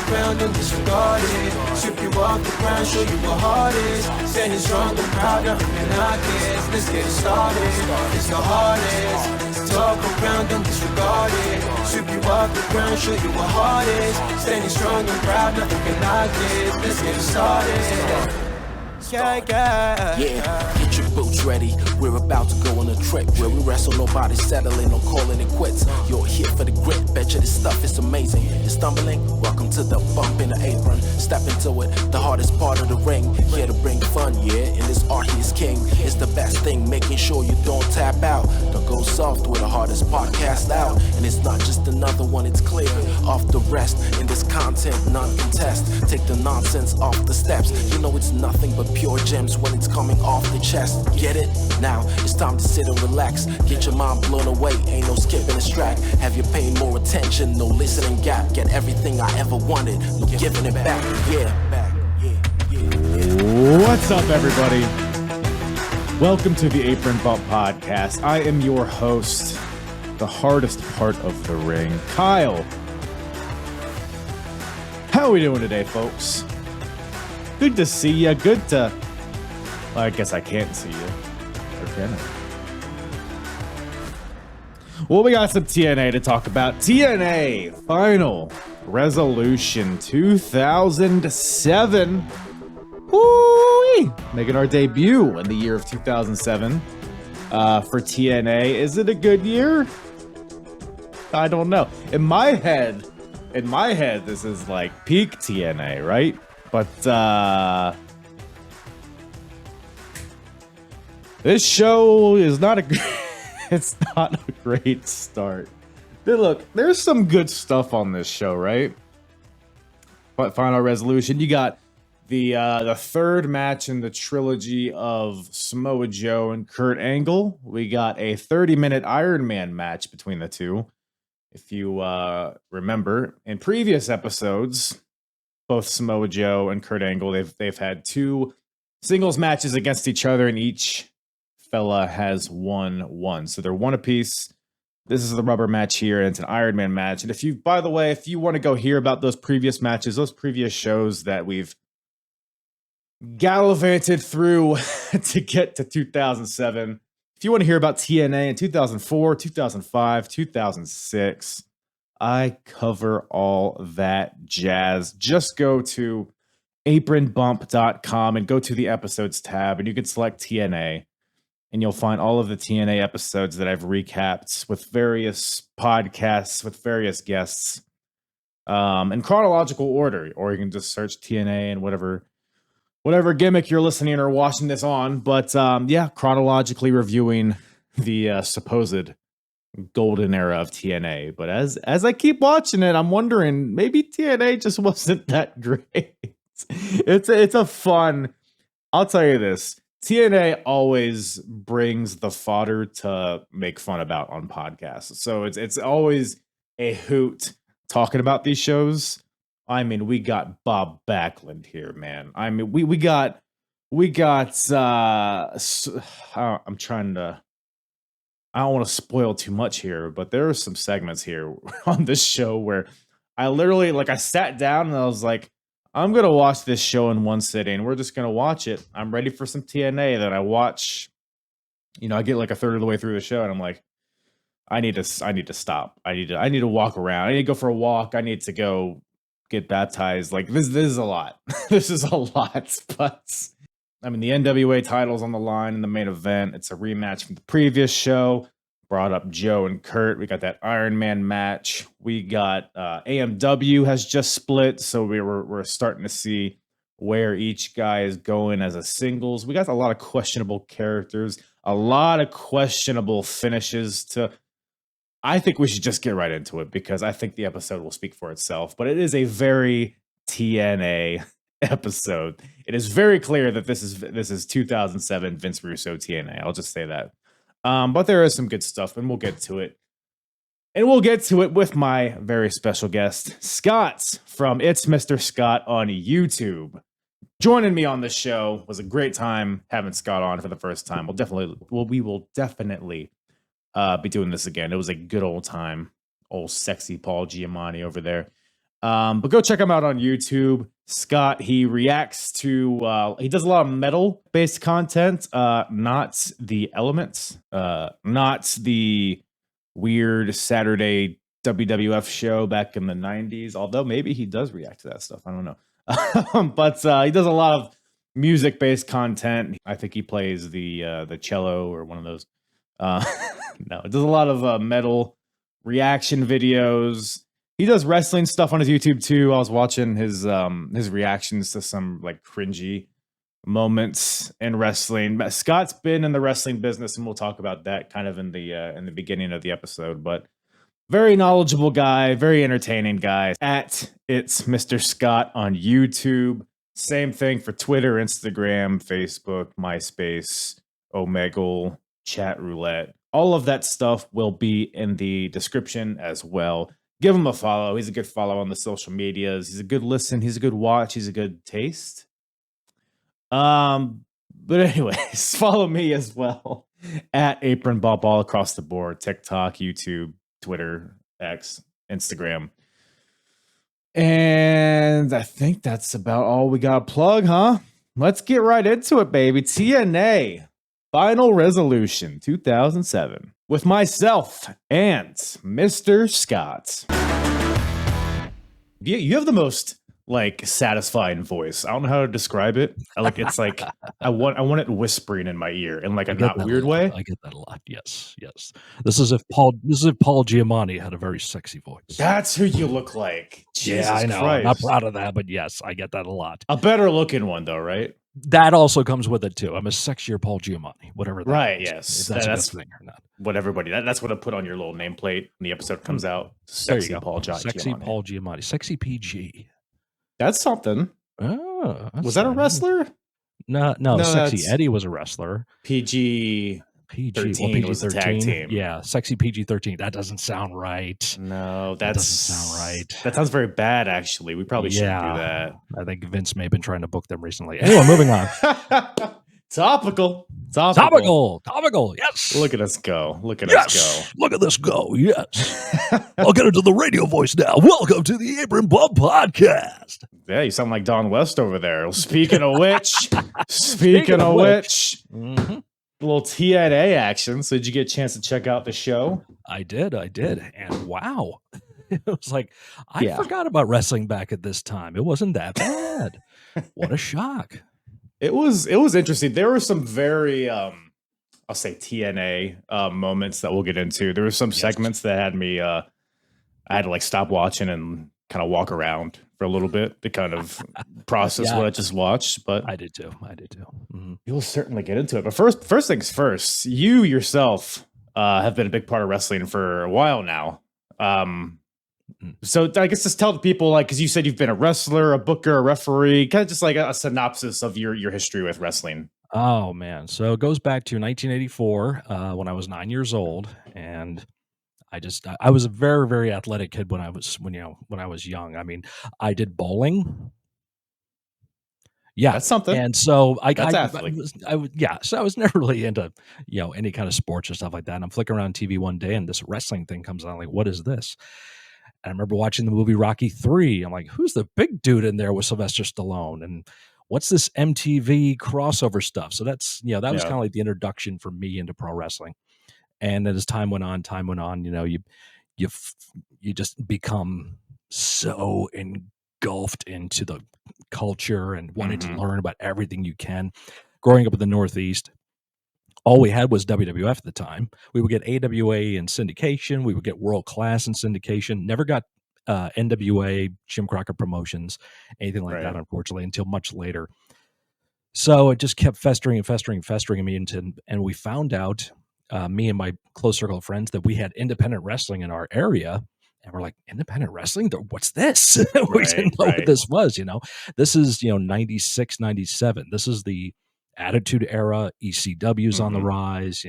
ground, don't disregard it. Strip you off the ground, show you what heart is. Standing strong and proud, nothing can knock it. Let's get it started, it's the hardest. Talk around, don't disregard it. Strip you off the ground, show you what heart is. Standing strong and proud, nothing can knock it. Let's get it started. Yeah, get your boots ready. We're about to go on a trip where we wrestle, nobody settling or calling it quits. You're here for the grit, betcha this stuff is amazing. You're stumbling? Welcome to the bump in the apron. Step into it, the hardest part of the ring. Here to bring fun, yeah, in this art he is king. It's the best thing, making sure you don't tap out. Don't go soft with the hardest podcast out. And it's not just another one, it's clear. Off the rest, in this content, none contest. Take the nonsense off the steps. You know it's nothing but pure gems when it's coming off the chest. Get it? Now it's time to sit and relax. Get your mind blown away, ain't no skipping this track. Have you paying more attention, no listening gap. Get everything I ever wanted, no giving it back. What's up, everybody? Welcome to the Apron Bump Podcast. I am your host, the hardest part of the ring, Kyle. How are we doing today, folks? Good to see you. Good to... Well, I guess I can't see you. Or can I? Well, we got some TNA to talk about. TNA Final Resolution 2007. Woo-wee! Making our debut in the year of 2007 for TNA. Is it a good year? I don't know. In my head, this is like peak TNA, right? But this show is not it's not a great start. Look, there's some good stuff on this show, right? But Final Resolution, you got the third match in the trilogy of Samoa Joe and Kurt Angle. We got a 30-minute Iron Man match between the two. If you remember, in previous episodes, both Samoa Joe and Kurt Angle, they've had two singles matches against each other, and each fella has won one. So they're one apiece. This is the rubber match here, and it's an Iron Man match. And if you want to go hear about those previous matches, those previous shows that we've gallivanted through to get to 2007, if you want to hear about TNA in 2004, 2005, 2006, I cover all that jazz. Just go to apronbump.com and go to the episodes tab, and you can select TNA, and you'll find all of the TNA episodes that I've recapped with various podcasts, with various guests, in chronological order, or you can just search TNA and whatever gimmick you're listening or watching this on. But chronologically reviewing the supposed golden era of TNA. But as I keep watching it, I'm wondering, maybe TNA just wasn't that great. It's a fun, I'll tell you this, TNA always brings the fodder to make fun about on podcasts. So it's always a hoot talking about these shows. I mean, we got Bob Backlund here, man. I mean, we got I'm trying to, I don't want to spoil too much here, but there are some segments here on this show where I literally, I sat down and I was like, I'm going to watch this show in one sitting. We're just going to watch it. I'm ready for some TNA. Then I watch, I get like a third of the way through the show and I'm like, I need to stop. I need to walk around. I need to go for a walk. I need to go get baptized. Like this is a lot. This is a lot, but I mean, the NWA title's on the line in the main event. It's a rematch from the previous show. Brought up Joe and Kurt. We got that Iron Man match. We got AMW has just split, so we're starting to see where each guy is going as a singles. We got a lot of questionable characters, a lot of questionable finishes. I think we should just get right into it because I think the episode will speak for itself. But it is a very TNA episode. It is very clear that this is 2007 Vince Russo TNA. I'll just say that. But there is some good stuff, and we'll get to it. And we'll get to it with my very special guest, Scott from It's Mr. Scott on YouTube. Joining me on the show. Was a great time having Scott on for the first time. We will definitely be doing this again. It was a good old time. Old sexy Paul Giamatti over there. But go check him out on YouTube. Scott, he reacts to he does a lot of metal based content, not the elements, not the weird Saturday WWF show back in the 90s, although maybe he does react to that stuff. I don't know. But he does a lot of music based content. I think he plays the cello or one of those. No, it does a lot of metal reaction videos. He does wrestling stuff on his YouTube too. I was watching his reactions to some like cringy moments in wrestling. But Scott's been in the wrestling business, and we'll talk about that kind of in the beginning of the episode. But very knowledgeable guy, very entertaining guy. At It's Mr. Scott on YouTube. Same thing for Twitter, Instagram, Facebook, MySpace, Omegle, Chat Roulette. All of that stuff will be in the description as well. Give him a follow. He's a good follow on the social medias. He's a good listen. He's a good watch. He's a good taste. But anyways, follow me as well at Apron Bob all across the board. TikTok, YouTube, Twitter, X, Instagram. And I think that's about all we got to plug, huh? Let's get right into it, baby. TNA Final Resolution 2007 with myself and Mr. Scott. You have the most like satisfying voice. I don't know how to describe it. Like it's like I want it whispering in my ear in like a not weird way. I get that a lot. Yes. This is if Paul Giamatti had a very sexy voice. That's who you look like. Jesus I know. Christ. I'm not proud of that, but yes, I get that a lot. A better looking one though, right? That also comes with it too. I'm a sexier Paul Giamatti, whatever that right, is, yes. if that's a good thing or not. What everybody that's what I put on your little nameplate when the episode comes out. Sexy Paul Giamatti. Sexy Paul Giamatti. Sexy PG. That's something. Oh, was that a wrestler? No, Sexy Eddie was a wrestler. PG 13 was the tag team. Yeah, Sexy PG-13. That doesn't sound right. No, that doesn't sound right. That sounds very bad, actually. We probably shouldn't do that. I think Vince may have been trying to book them recently. Anyway, moving on. Topical. Yes. Look at us go. Look at this go. Yes. I'll get into the radio voice now. Welcome to the Apron Bob podcast. Yeah, you sound like Don West over there. Speaking of which, Mm-hmm. A little TNA action. So did you get a chance to check out the show? I did. And wow. It was like, I forgot about wrestling back at this time. It wasn't that bad. What a shock. It was interesting. There were some very I'll say TNA moments that we'll get into. There were some segments that had me I had to like stop watching and kind of walk around for a little bit to kind of process what I just watched. But I did too. Mm-hmm. You'll certainly get into it. But first things first, you yourself have been a big part of wrestling for a while now. So I guess just tell the people, like, because you said you've been a wrestler, a booker, a referee, kind of just like a synopsis of your history with wrestling. Oh man, so it goes back to 1984 when I was 9 years old, and I was a very, very athletic kid when I was young. I mean, I did bowling. Yeah, that's something. And so I was never really into any kind of sports or stuff like that. And I'm flicking around TV one day, and this wrestling thing comes on. I'm like, what is this? And I remember watching the movie Rocky 3. I'm like, who's the big dude in there with Sylvester Stallone? And what's this MTV crossover stuff? So that's that was kind of like the introduction for me into pro wrestling. And as time went on, you just become so engulfed into the culture and wanting to learn about everything you can. Growing up in the Northeast, all we had was WWF at the time. We would get AWA in syndication. We would get World Class in syndication. Never got NWA, Jim Crockett Promotions, anything like that, unfortunately, until much later. So it just kept festering me and we found out, me and my close circle of friends, that we had independent wrestling in our area. And we're like, independent wrestling? What's this? We didn't know what this was, This is, 96, 97. This is the Attitude Era. ECW's on the rise.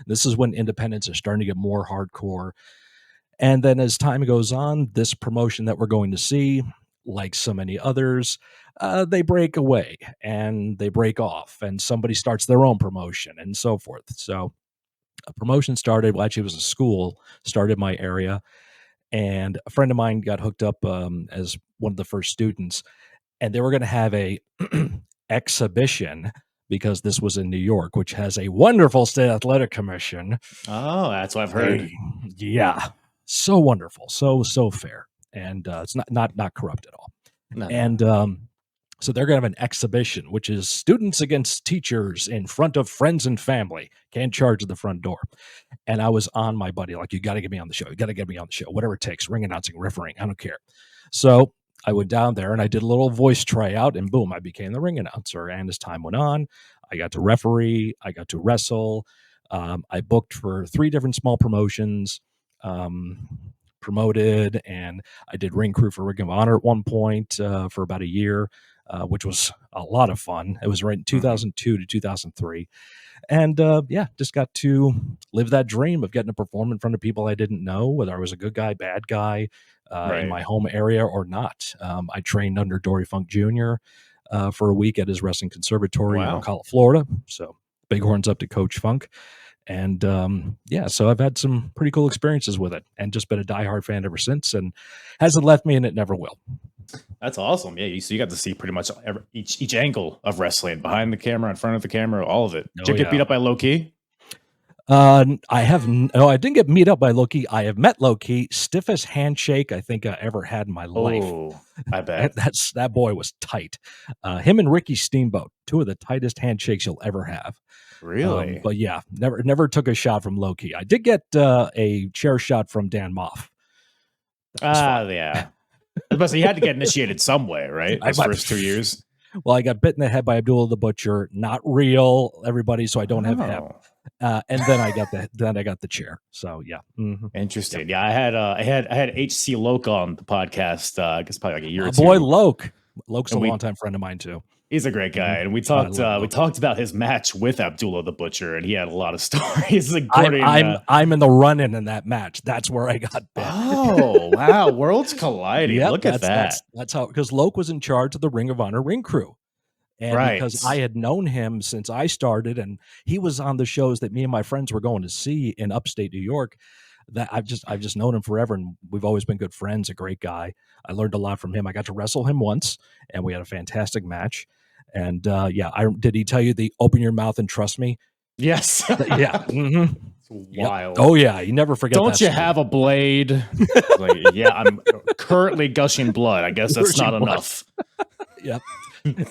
This is when independents are starting to get more hardcore. And then as time goes on, this promotion that we're going to see, like so many others, they break away and they break off, and somebody starts their own promotion and so forth. So a promotion started, well, actually it was a school, started in my area. and a friend of mine got hooked up as one of the first students, and they were going to have a exhibition because this was in New York, which has a wonderful state athletic commission. Oh, that's what I've heard. Yeah, so wonderful, so fair, and it's not corrupt at all. No. And so they're going to have an exhibition, which is students against teachers in front of friends and family. Can't charge at the front door. And I was on my buddy, like, you got to get me on the show. You got to get me on the show, whatever it takes, ring announcing, refereeing, I don't care. So I went down there and I did a little voice tryout, and boom, I became the ring announcer. And as time went on, I got to referee, I got to wrestle. I booked for 3 different small promotions, promoted, and I did ring crew for Ring of Honor at one point for about a year, which was a lot of fun. It was right in 2002 to 2003. And just got to live that dream of getting to perform in front of people I didn't know, whether I was a good guy, bad guy, in my home area or not. I trained under Dory Funk Jr. For a week at his wrestling conservatory in Ocala, Florida. So big horns up to Coach Funk. And so I've had some pretty cool experiences with it and just been a diehard fan ever since, and hasn't left me, and it never will. That's awesome. Yeah, so you got to see pretty much each angle of wrestling, behind the camera, in front of the camera, all of it. Did you get beat up by Low-Ki? I didn't get beat up by Low-Ki. I have met Low-Ki. Stiffest handshake I think I ever had in my life. Oh, I bet. That boy was tight. Him and Ricky Steamboat, 2 of the tightest handshakes you'll ever have. Really? But yeah, never took a shot from Low-Ki. I did get a chair shot from Dan Moff. Yeah. But so you had to get initiated some way, right? Those first 2 years. Well, I got bit in the head by Abdullah the Butcher. Not real, everybody. So I don't have him. And then I got the chair. So yeah. Mm-hmm. Interesting. Yeah, I had HC Loke on the podcast. I guess probably like a year or two. Boy, Loke's a longtime friend of mine too. He's a great guy, and we talked about his match with Abdullah the Butcher, and he had a lot of stories. I'm in the run-in in that match. That's where I got bit. Oh wow, worlds colliding! Yep, Look at that. That's how, because Loke was in charge of the Ring of Honor ring crew, and because I had known him since I started, and he was on the shows that me and my friends were going to see in upstate New York. That I've just known him forever, and we've always been good friends. A great guy. I learned a lot from him. I got to wrestle him once, and we had a fantastic match. And did he tell you the open your mouth and trust me? Yes. Yeah. Mm-hmm. It's wild. Yep. Oh yeah, you never forget. Don't you have a blade? I'm currently gushing blood. I guess that's not enough. Yep.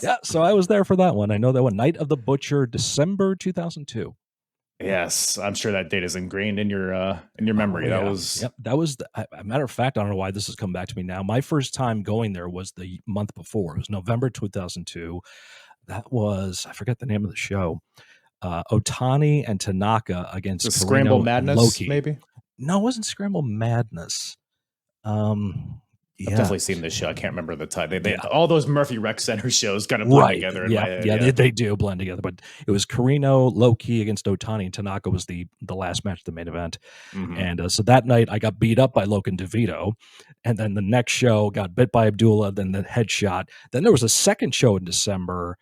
Yeah. So I was there for that one. I know that one. Night of the Butcher, December 2002. Yes, I'm sure that date is ingrained in your memory. That was a matter of fact. I don't know why this has come back to me now. My first time going there was the month before. It was November 2002. That was, I forget the name of the show. Otani and Tanaka against Scramble Madness, Low-Ki. maybe? No, it wasn't Scramble Madness. I've definitely seen this show. I can't remember the title. All those Murphy Rec Center shows kind of blend together in my head. Yeah, they do blend together. But it was Carino, Low-Ki against Otani, and Tanaka was the last match of the main event. Mm-hmm. And so that night I got beat up by Logan DeVito. And then the next show got bit by Abdullah, then the headshot. Then there was a second show in December,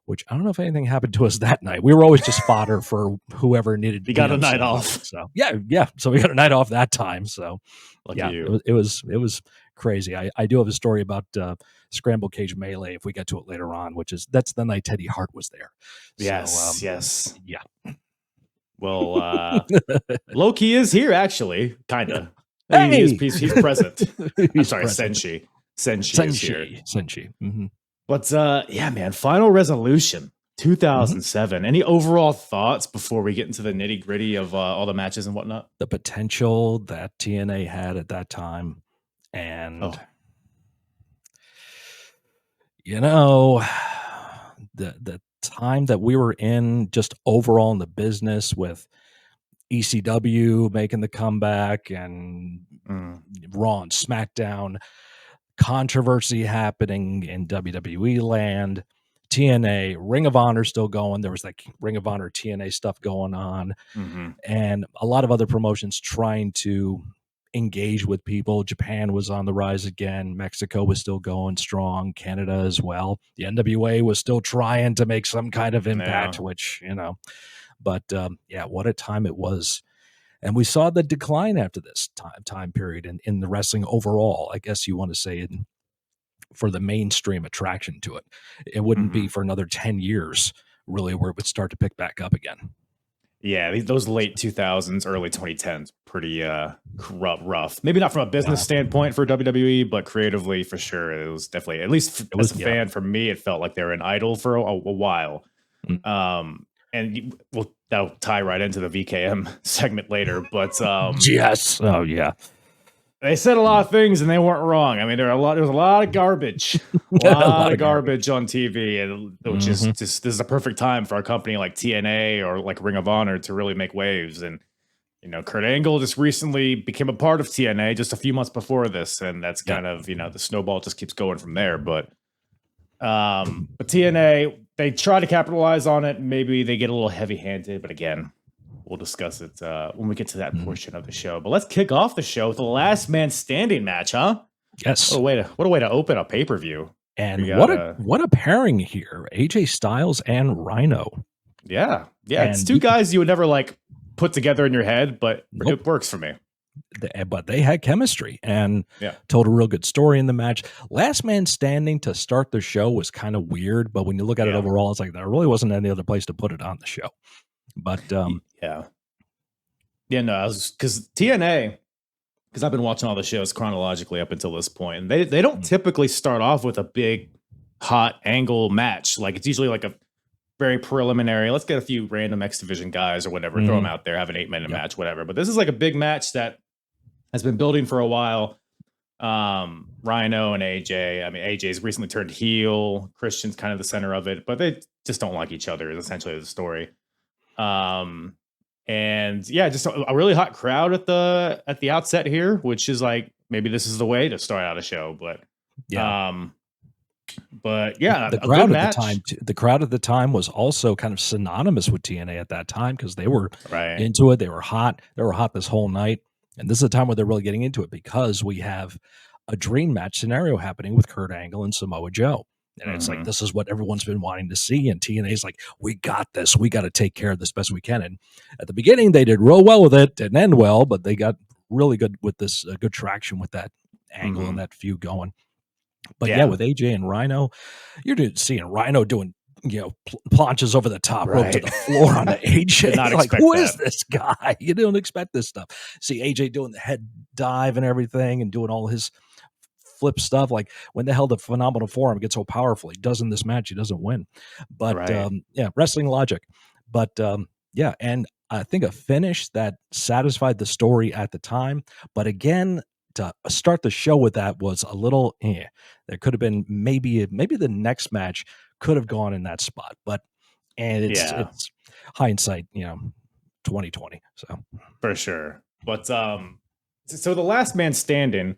which I don't know if anything happened to us that night. We were always just fodder for whoever needed. You got a night off. So yeah. So we got a night off that time. So you. It was crazy. I do have a story about Scramble Cage Melee if we get to it later on, that's the night Teddy Hart was there. Yes. Yeah. Well, Low-Ki is here actually, kind of. Hey! He's present. I'm sorry, Senshi. Senshi is here. Senshi. Mm-hmm. But man, Final Resolution 2007. Mm-hmm. Any overall thoughts before we get into the nitty gritty of all the matches and whatnot? The potential that TNA had at that time, and the time that we were in, just overall in the business with ECW making the comeback and Raw and SmackDown, controversy happening in WWE land, TNA, Ring of Honor still going. There was like Ring of Honor TNA stuff going on, and a lot of other promotions trying to engage with people. Japan was on the rise again. Mexico was still going strong. Canada as well. The NWA was still trying to make some kind of impact, which, but what a time it was. And we saw the decline after this time period in the wrestling overall. I guess you want to say for the mainstream attraction to it. It wouldn't be for another 10 years, really, where it would start to pick back up again. Yeah, those late 2000s, early 2010s, pretty rough. Maybe not from a business standpoint for WWE, but creatively for sure, it was definitely, at least as a fan, for me, it felt like they were an idol for a while. And that'll tie right into the VKM segment later. But yes, oh yeah, they said a lot of things and they weren't wrong. I mean, there was a lot of garbage, a lot of garbage on TV, and which is just, this is a perfect time for a company like TNA or like Ring of Honor to really make waves. And Kurt Angle just recently became a part of TNA just a few months before this, and that's kind of the snowball just keeps going from there. But TNA, they try to capitalize on it. Maybe they get a little heavy-handed, but again, we'll discuss it when we get to that portion of the show. But let's kick off the show with the last man standing match, huh? Yes. What a way to open a pay-per-view. And what a pairing here. AJ Styles and Rhino. Yeah. It's two guys you would never like put together in your head, but it works for me. But they had chemistry and told a real good story in the match. Last man standing to start the show was kind of weird, but when you look at it overall, it's like there really wasn't any other place to put it on the show. But because TNA, because I've been watching all the shows chronologically up until this point, and they don't typically start off with a big hot angle match. Like it's usually like a very preliminary, let's get a few random X Division guys or whatever, throw them out there, have an 8-minute match, whatever. But this is like a big match that has been building for a while. Rhino and AJ. I mean, AJ's recently turned heel. Christian's kind of the center of it, but they just don't like each other is essentially the story. And just a really hot crowd at the outset here, which is like maybe this is the way to start out a show, but the crowd at the crowd at the time was also kind of synonymous with TNA at that time because they were into it. They were hot. They were hot this whole night, and this is a time where they're really getting into it because we have a dream match scenario happening with Kurt Angle and Samoa Joe. And it's like, this is what everyone's been wanting to see. And TNA's like, we got this. We got to take care of this best we can. And at the beginning, they did real well with it. Didn't end well, but they got really good with this, good traction with that angle and that feud going. But with AJ and Rhino, you're seeing Rhino doing, planches over the top rope to the floor on the AJ. Like, who is this guy? You don't expect this stuff. See AJ doing the head dive and everything and doing all his flip stuff. Like when the hell the Phenomenal Forum gets so powerful, he does in this match, he doesn't win. But wrestling logic. But and I think a finish that satisfied the story at the time. But again, to start the show with that was a little there could have been maybe the next match could have gone in that spot. But it's hindsight, 2020. So for sure. But so the last man standing,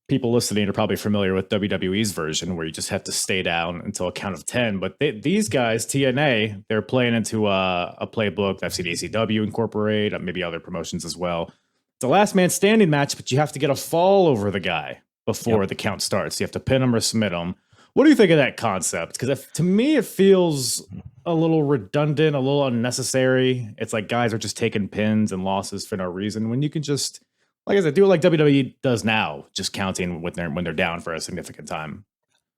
people listening are probably familiar with WWE's version where you just have to stay down until a count of 10. But these guys, TNA, they're playing into a playbook that I've seen ACW incorporate, maybe other promotions as well. It's a last man standing match, but you have to get a fall over the guy before the count starts. You have to pin him or submit him. What do you think of that concept? Because to me, it feels a little redundant, a little unnecessary. It's like guys are just taking pins and losses for no reason when you can just, like I said, do it like WWE does now, just counting when they're down for a significant time.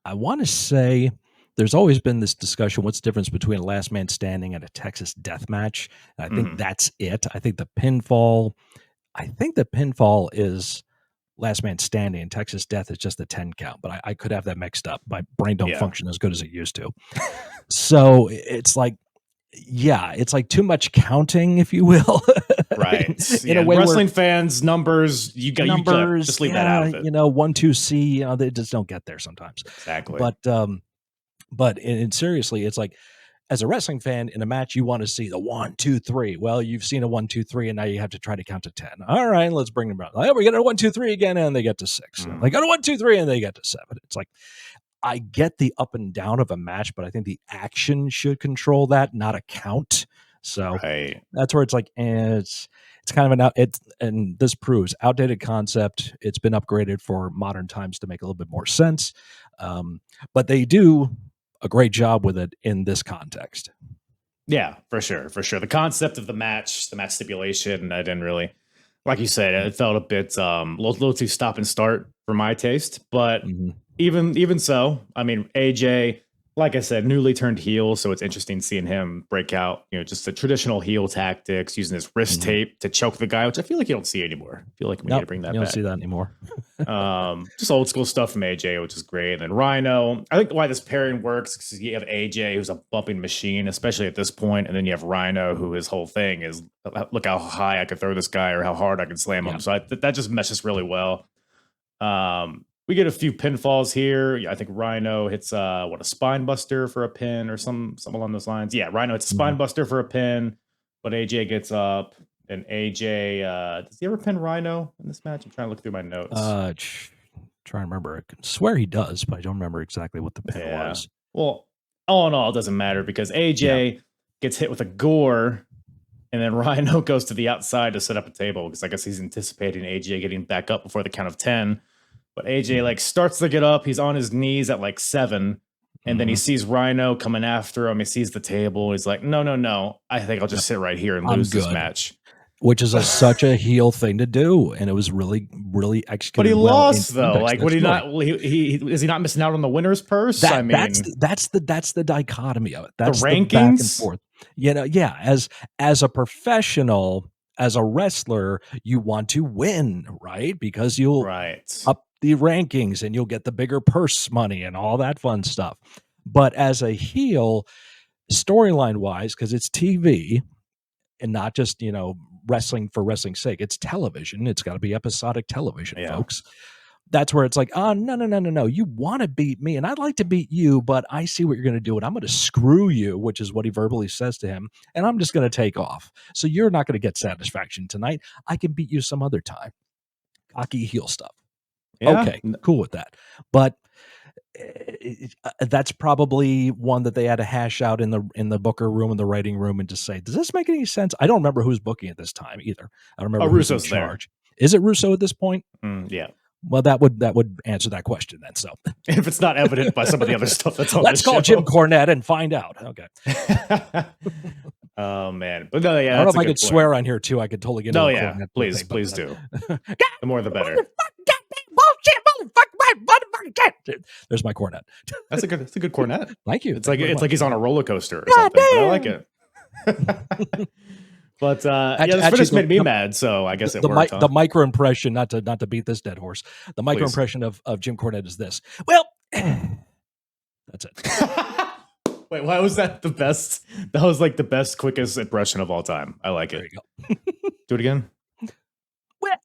I want to say there's always been this discussion, what's the difference between a last man standing and a Texas death match? And I think that's it. I think the pinfall is last man standing and Texas death is just a 10 count, but I could have that mixed up. My brain don't function as good as it used to. So it's like, it's like too much counting, if you will. Right. In a way, wrestling fans, numbers, you got just leave that out of it. 1-2-C, they just don't get there sometimes. Exactly. But seriously, it's like, as a wrestling fan in a match, you want to see the 1, 2, 3. Well, you've seen a 1, 2, 3, and now you have to try to count to 10. All right, let's bring them out. We get a 1, 2, 3 again, and they get to 6. They got a 1, 2, 3, and they get to 7. It's like, I get the up and down of a match, but I think the action should control that, not a count. So that's where it's like, it's kind of and this proves outdated concept. It's been upgraded for modern times to make a little bit more sense. But they do a great job with it in this context. Yeah, for sure. The concept of the match stipulation, I didn't really like you said, it felt a bit little too stop and start for my taste. But Mhm. even so, I mean, AJ, like I said, newly turned heel, so it's interesting seeing him break out. Just the traditional heel tactics, using his wrist Mhm. tape to choke the guy, which I feel like you don't see anymore. I feel like we need to Nope, bring you that don't back. see that anymore. Just old school stuff from AJ, which is great. And then Rhino, I think why this pairing works because you have AJ, who's a bumping machine, especially at this point, and then you have Rhino, who his whole thing is look how high I could throw this guy or how hard I can slam him. Yeah. So that just meshes really well. We get a few pinfalls here. I think Rhino hits a spine buster for a pin or something along those lines. Yeah, Rhino hits a spine Mhm. buster for a pin, but AJ gets up. And AJ, does he ever pin Rhino in this match? I'm trying to look through my notes. Try to remember. I swear he does, but I don't remember exactly what the pin Yeah. was. Well, all in all, it doesn't matter because AJ gets hit with a gore, and then Rhino goes to the outside to set up a table because I guess he's anticipating AJ getting back up before the count of 10. But AJ like starts to get up. He's on his knees at like 7. And then he Mhm. sees Rhino coming after him. He sees the table. He's like, no. I think I'll just sit right here and I'm lose this good. match. Which is such a heel thing to do, and it was really, really But executed he well in lost though. context Like, of the would he story. not? He is he not missing out on the winner's purse? I mean, That's the dichotomy of it. the That's the back and rankings. forth. Yeah. As a professional, as a wrestler, you want to win, right? Because you'll Right. up the rankings and you'll get the bigger purse money and all that fun stuff. But as a heel, storyline wise, because it's TV and not just, wrestling for wrestling's sake, it's television. It's got to be episodic television, Yeah. folks. That's where it's like, oh, no. You want to beat me and I'd like to beat you, but I see what you're going to do and I'm going to screw you, which is what he verbally says to him. And I'm just going to take off. So you're not going to get satisfaction tonight. I can beat you some other time. Cocky heel stuff. Yeah. Okay, cool with that. But that's probably one that they had to hash out in the booker room, in the writing room, and just say, does this make any sense? I don't remember who's booking at this time either. I don't remember who's in Russo's there. charge. Is it Russo at this point? Yeah. Well, that would answer that question then. So if it's not evident by some of the other stuff that's on let's the call show. Jim Cornette and find out. Okay. Oh man, but no, yeah. I don't know if I could point. swear on here too. I could totally get. No, into yeah. Cornette Please, thing, please but, do. The more, the better. There's my cornet. That's a good cornet. Thank you. It's like he's on a roller coaster or something. But I like it. But this finish made me mad, so I guess it worked. The micro impression, not to beat this dead horse. The micro impression of Jim Cornette is this. Well, that's it. Wait, why was that the best? That was like the best, quickest impression of all time. I like it. There you go. Do it again. Well,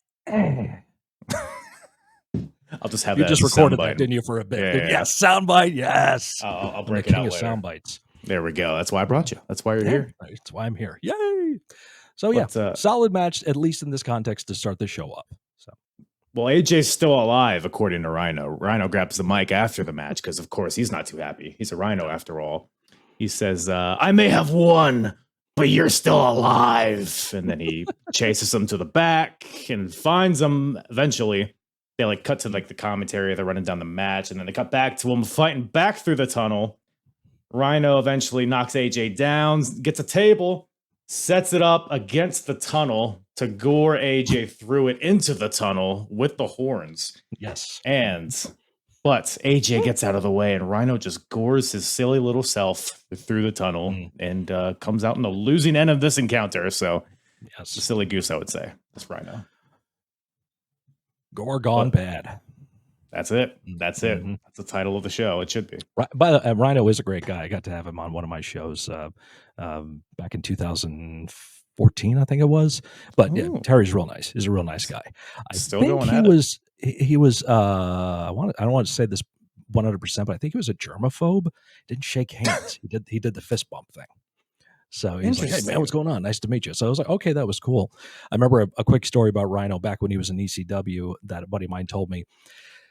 I'll just have you that. just recorded soundbite. that, didn't you, for a bit? Yeah. Yes, soundbite. Yes, I'll I'm break the it king out of later. sound bites. There we go. That's why I brought you. That's why you're here. That's why I'm here. Yay! So yeah, solid match, at least in this context, to start the show up. So, well, AJ's still alive, according to Rhino. Rhino grabs the mic after the match because, of course, he's not too happy. He's a Rhino after all. He says, "I may have won, but you're still alive." And then he chases him to the back and finds him eventually. They like cut to like the commentary. They're running down the match, and then they cut back to him fighting back through the tunnel. Rhino eventually knocks AJ down, gets a table, sets it up against the tunnel to gore AJ through it into the tunnel with the horns. yes. But AJ gets out of the way, and Rhino just gores his silly little self through the tunnel and comes out in the losing end of this encounter. So, Yes, a silly goose, I would say. That's Rhino. Gore gone bad. That's it. That's it. That's the title of the show. It should be. But Rhino is a great guy. I got to have him on one of my shows back in 2014, I think it was. But yeah, Terry's real nice. He's a real nice guy. I Still think going he at was. He was. I don't want to say this 100%, but I think he was a germaphobe. Didn't shake hands. He did the fist bump thing. So he's like, "Hey man, what's going on? Nice to meet you." So I was like, "Okay, that was cool." I remember a quick story about Rhino back when he was in ECW that a buddy of mine told me,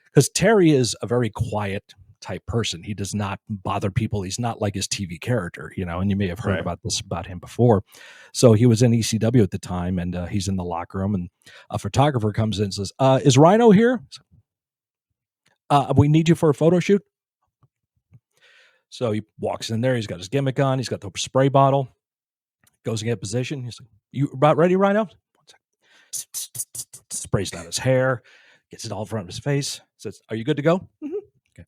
because Terry is a very quiet type person. He does not bother people. He's not like his TV character, and you may have heard about this about him before. So he was in ECW at the time, and he's in the locker room, and a photographer comes in and says, "Is Rhino here? We need you for a photo shoot." So he walks in there. He's got his gimmick on. He's got the spray bottle. Goes and get position. He's like, "You about ready, Rhino?" 1 second. sprays down his hair, gets it all in front of his face, says, "Are you good to go?" Okay.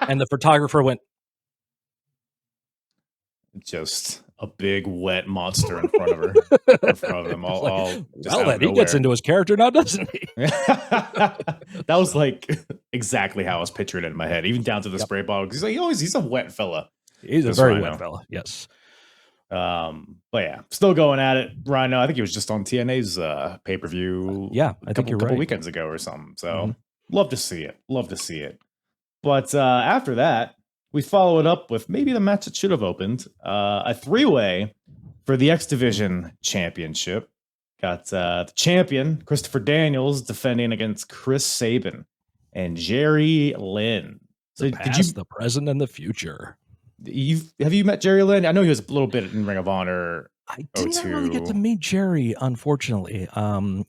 And the photographer went, Just a big wet monster in front of her, in front of them, all just well, out then of he gets nowhere. into his character now, doesn't he? That was like exactly how I was picturing it in my head, even down to the spray bottle. He's like, he's a wet fella. He's a This very Rhino. wet fella. Yes. But yeah, still going at it. Rhino, I think he was just on TNA's pay-per-view. Yeah, I think you're couple right. weekends ago or something. So love to see it. Love to see it. But after that, we follow it up with maybe the match that should have opened. A 3-way for the X Division Championship. Got the champion, Christopher Daniels, defending against Chris Sabin and Jerry Lynn. So The past, the present, and the future. have you met Jerry Lynn? I know he was a little bit in Ring of Honor. I didn't really get to meet Jerry, unfortunately.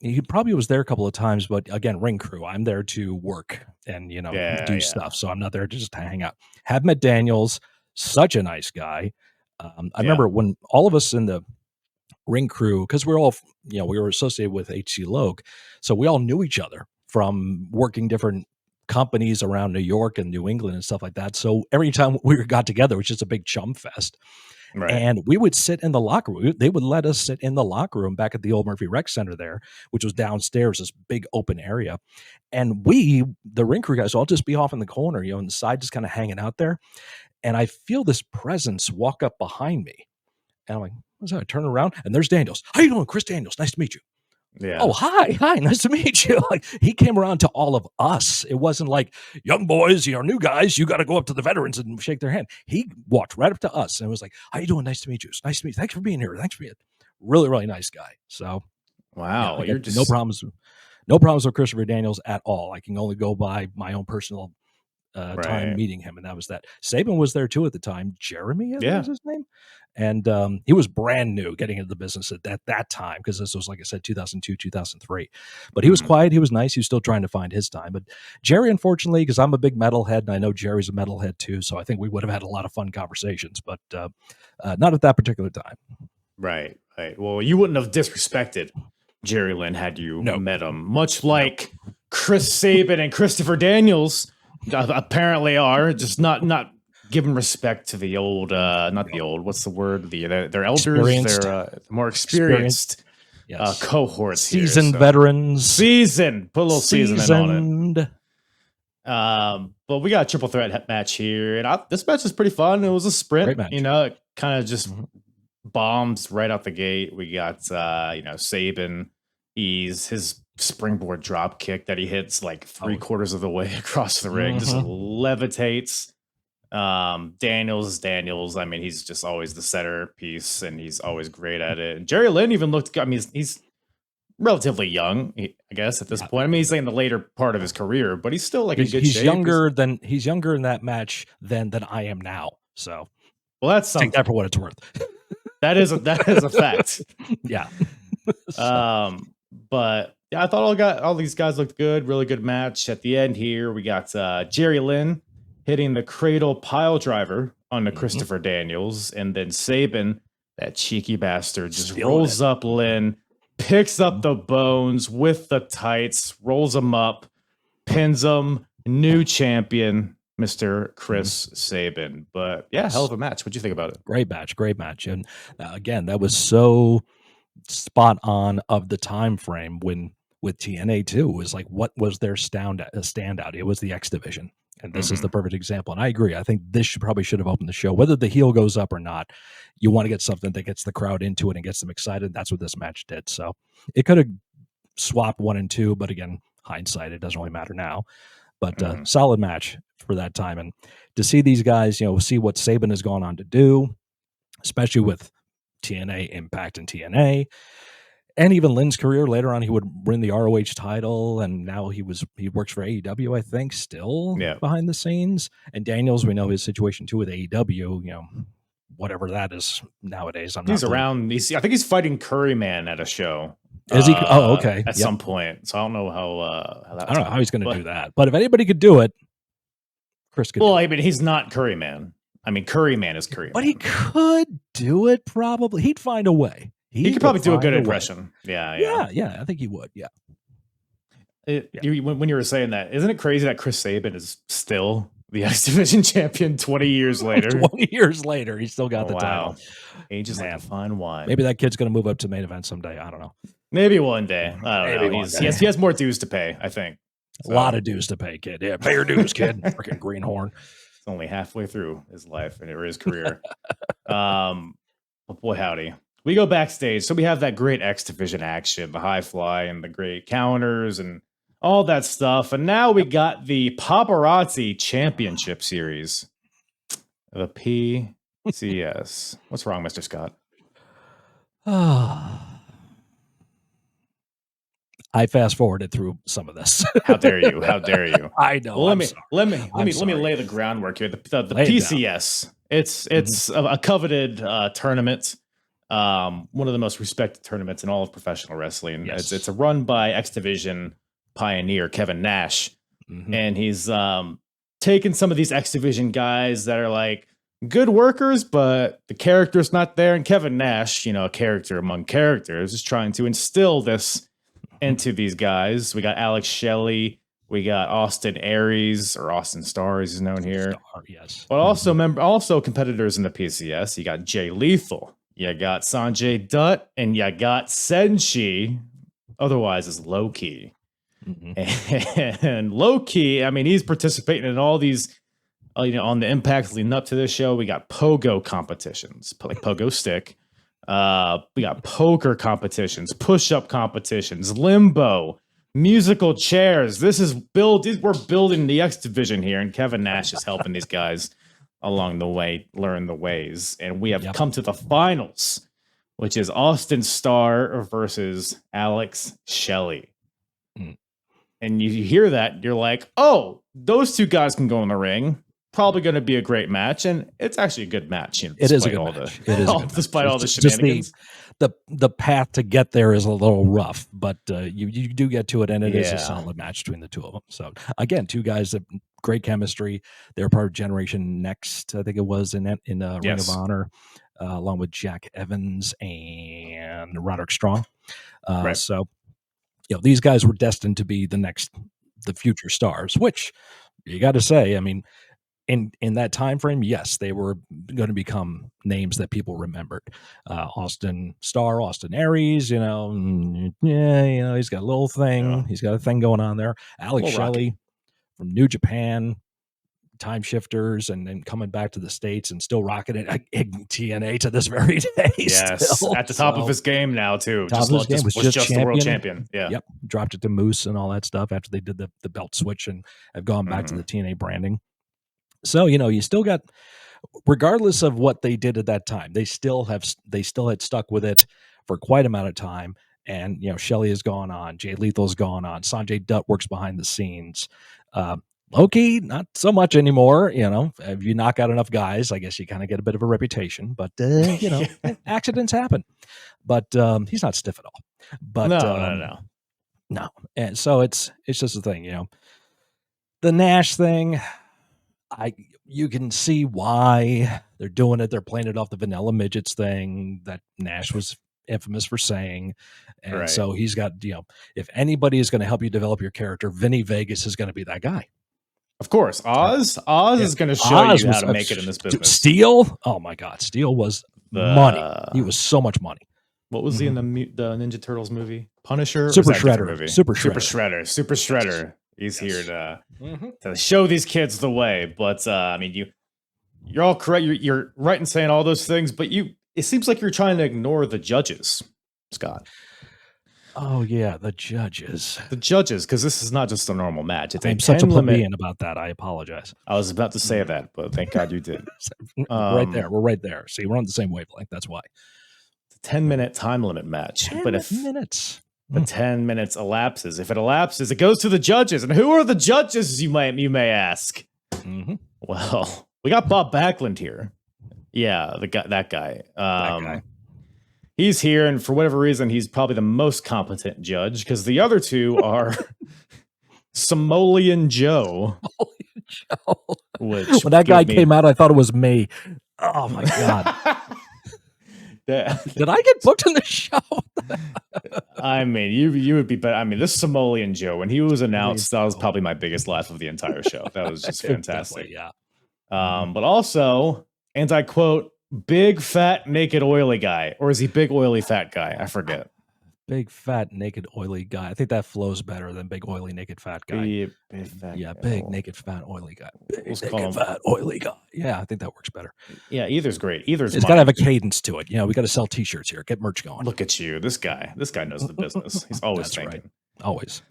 He probably was there a couple of times, but again, ring crew. I'm there to work and do stuff, so I'm not there to just hang out. Have met Daniels, such a nice guy. I remember when all of us in the ring crew, because we're all we were associated with HC Logue, so we all knew each other from working different companies around New York and New England and stuff like that. So every time we got together, it was just a big chum fest. Right. And we would sit in the locker room. They would let us sit in the locker room back at the old Murphy Rec Center there, which was downstairs, this big open area. And we, the ring crew guys, all just be off in the corner, on the side, just kind of hanging out there. And I feel this presence walk up behind me. And I'm like, what's that? I turn around and there's Daniels. How you doing? Chris Daniels. Nice to meet you. Yeah. Oh, hi, nice to meet you. Like, he came around to all of us. It wasn't like, young boys, new guys, you got to go up to the veterans and shake their hand. He walked right up to us and was like, how you doing? Nice to meet you. It's nice to meet you. Thanks for being here. Thanks for being really, really nice guy. So wow, you're just no problems with Christopher Daniels at all. I can only go by my own personal time meeting him, and that was that. Sabin was there too at the time. Jeremy, I think was his name. And he was brand new getting into the business at that time, because this was, like I said, 2002, 2003. But he was quiet. He was nice. He was still trying to find his time. But Jerry, unfortunately, because I'm a big metalhead, and I know Jerry's a metalhead too, so I think we would have had a lot of fun conversations, but not at that particular time. Right. Well, you wouldn't have disrespected Jerry Lynn had you met him, much like Chris Sabin and Christopher Daniels apparently are, just not giving respect to the old, not the old, what's the word? Their elders, they're more experienced cohorts, seasoned veterans, put a little seasoning on it. But we got a triple threat match here, and this match is pretty fun. It was a sprint, Great match. It kind of just bombs right out the gate. We got Sabin, his springboard drop kick that he hits like 3/4 of the way across the ring, just levitates. Daniels. I mean, he's just always the centerpiece, and he's always great at it. And Jerry Lynn even looked. I mean, he's relatively young, I guess, at this point. I mean, he's like in the later part of his career, but he's still like in good shape. He's younger in that match than I am now. So, well, that's something. Take that for what it's worth. That is a fact. Yeah. But yeah, I thought all these guys looked good. Really good match. At the end here, we got Jerry Lynn hitting the cradle pile driver on the Christopher Daniels, and then Sabin, that cheeky bastard, just rolls up Lynn, picks up the bones with the tights, rolls him up, pins him. New champion, Mr. Chris Sabin. But yeah, hell of a match. What'd you think about it? Great match. And again, that was so spot on of the time frame when with TNA too. It was like, what was their standout? It was the X Division. And this is the perfect example. And I agree. I think this probably should have opened the show. Whether the heel goes up or not, you want to get something that gets the crowd into it and gets them excited. That's what this match did. So it could have swapped 1 and 2, but again, hindsight, it doesn't really matter now. But solid match for that time. And to see these guys, see what Sabin has gone on to do, especially with TNA, Impact, and TNA. And even Lynn's career later on, he would win the ROH title, and now he works for AEW, I think, still behind the scenes. And Daniels, we know his situation too with AEW. Whatever that is nowadays. He's around. I think he's fighting Curryman at a show. Is he? Oh, okay. At some point, so I don't know how that. I don't know how he's going to do that. But if anybody could do it, Chris could. Well, I mean, he's not Curryman. I mean, Curryman is Curryman. But he could do it. Probably, he'd find a way. He could probably do a good find way. impression. Yeah. Yeah, I think he would. Yeah. When you were saying that, isn't it crazy that Chris Sabin is still the X Division champion 20 years later? 20 years later, he still got the title. Age is like a fine wine. Maybe that kid's going to move up to main event someday. I don't know. Maybe one day. I don't know. He has more dues to pay, I think. So. A lot of dues to pay, kid. Yeah, pay your dues, kid. Freaking greenhorn. It's only halfway through his life or his career. But boy, howdy. We go backstage. So we have that great X Division action, the high fly and the great counters and all that stuff. And now we got the Paparazzi Championship Series. The PCS. What's wrong, Mr. Scott? I fast forwarded through some of this. How dare you? How dare you? I know. Well, let me lay the groundwork here. The PCS. It's a coveted tournament. One of the most respected tournaments in all of professional wrestling. Yes. It's a run by X Division pioneer Kevin Nash, and he's taken some of these X Division guys that are like good workers, but the character's not there. And Kevin Nash, a character among characters, is trying to instill this into these guys. We got Alex Shelley, we got Austin Aries, or Austin Starr, as he's known here. Yes. But also competitors in the PCS. You got Jay Lethal, you got Sanjay Dutt, and you got Senshi, otherwise as Low Key. And Low Key, I mean, he's participating in all these, on the Impact leading up to this show. We got pogo competitions, like pogo stick. We got poker competitions, push-up competitions, limbo, musical chairs. We're building the X Division here, and Kevin Nash is helping these guys along the way learn the ways. And we have come to the finals, which is Austin Starr versus Alex Shelley. And you hear that, you're like, oh, those two guys can go in the ring. Probably going to be a great match, and it's actually a good match. It is a good match. Despite all the shenanigans. Just the path to get there is a little rough, but you do get to it, and it is a solid match between the two of them. So again, two guys that great chemistry. They're part of Generation Next, I think it was in Ring of Honor, along with Jack Evans and Roderick Strong. So these guys were destined to be the future stars, which you got to say, I mean, in that time frame, yes, they were going to become names that people remembered. Austin Starr, Austin Aries, he's got a little thing. Yeah. He's got a thing going on there. Alex Shelley from New Japan, Time Shifters, and then coming back to the States and still rocking it at TNA to this very day. Yes, still. At the top of his game now, too. Was just the world champion. Yeah. Yep. Dropped it to Moose and all that stuff after they did the belt switch and have gone back to the TNA branding. So, you still got, regardless of what they did at that time, they still had stuck with it for quite a amount of time. And, Shelley has gone on, Jay Lethal's gone on, Sanjay Dutt works behind the scenes. Low-key, not so much anymore. If you knock out enough guys, I guess you kind of get a bit of a reputation. But accidents happen. But he's not stiff at all. But no. And so it's just a thing. The Nash thing, you can see why they're doing it. They're playing it off the vanilla midgets thing that Nash was infamous for saying. And so he's got, if anybody is going to help you develop your character, Vinny Vegas is going to be that guy. Of course. Oz is going to show you how to make it in this business. Steel? Oh my God. Steel was money. He was so much money. What was he in the Ninja Turtles movie? Punisher? Super Shredder. Super Shredder. He's here to show these kids the way. But I mean, you're all correct. You're right in saying all those things, but it seems like you're trying to ignore the judges, Scott. Oh yeah, the judges, because this is not just a normal match. I'm such a plebeian about that. I apologize. I was about to say that, but thank God you did. Right there, we're right there. See, we're on the same wavelength. That's why. It's a 10-minute time limit match, but if 10 minutes elapses, if it elapses, it goes to the judges. And who are the judges? You may ask. Well, we got Bob Backlund here. Yeah, that guy. He's here, and for whatever reason, he's probably the most competent judge because the other two are Samoan Joe. When that guy came out, I thought it was me. Oh my God. Did I get booked in the show? I mean, you would be better. I mean, this Samoan Joe, when he was announced, that was probably my biggest laugh of the entire show. That was just fantastic. Yeah. But also, and I quote, big fat naked oily guy, or is he big oily fat guy? I forget. Big fat naked oily guy. I think that flows better than big oily naked fat guy. Big naked fat oily guy. Big naked fat oily guy. Yeah, I think that works better. Yeah, either's great. It's got to have a cadence to it. We got to sell T-shirts here. Get merch going. Look at you, this guy knows the business. He's always thinking. Right. Always.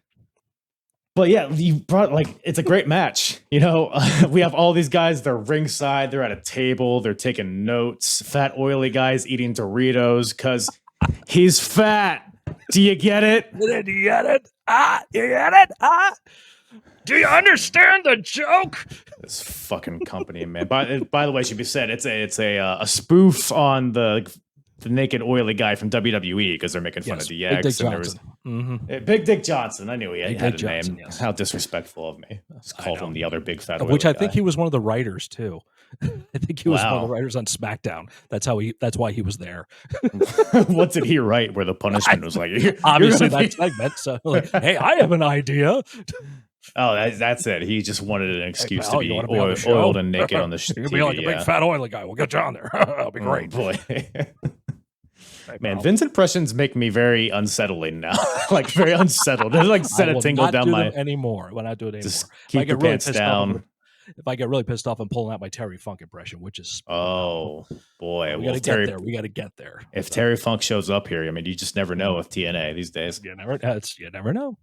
But yeah, you brought it's a great match. We have all these guys. They're ringside. They're at a table. They're taking notes. Fat oily guys eating Doritos because he's fat. Do you get it? Do you get it? You get it? Do you understand the joke? This fucking company, man. By the way, should be said, it's a spoof on the naked oily guy from WWE because they're making fun of DX. Big Dick Johnson. I knew he had a name. Yes. How disrespectful of me. I just called him the other big fat oily Which I guy. think he was one of the writers too. I think he was one of the writers on SmackDown. That's why he was there. What did he write where the punishment was like? Obviously that segment. So hey, I have an idea. Oh, that's it. He just wanted an excuse to be oiled and naked on the show. You can be like a big fat oily guy. We'll get you on there. That'll be great. Oh, boy. Man, Vince impressions make me very unsettling now. Very unsettled. They send a tingle down my anymore. We're not doing it anymore. Just keep your pants down. If I get really pissed off, I'm pulling out my Terry Funk impression, which is boy, we got to get there. We got to get there. If Terry Funk shows up here, I mean, you just never know with TNA these days. You never know.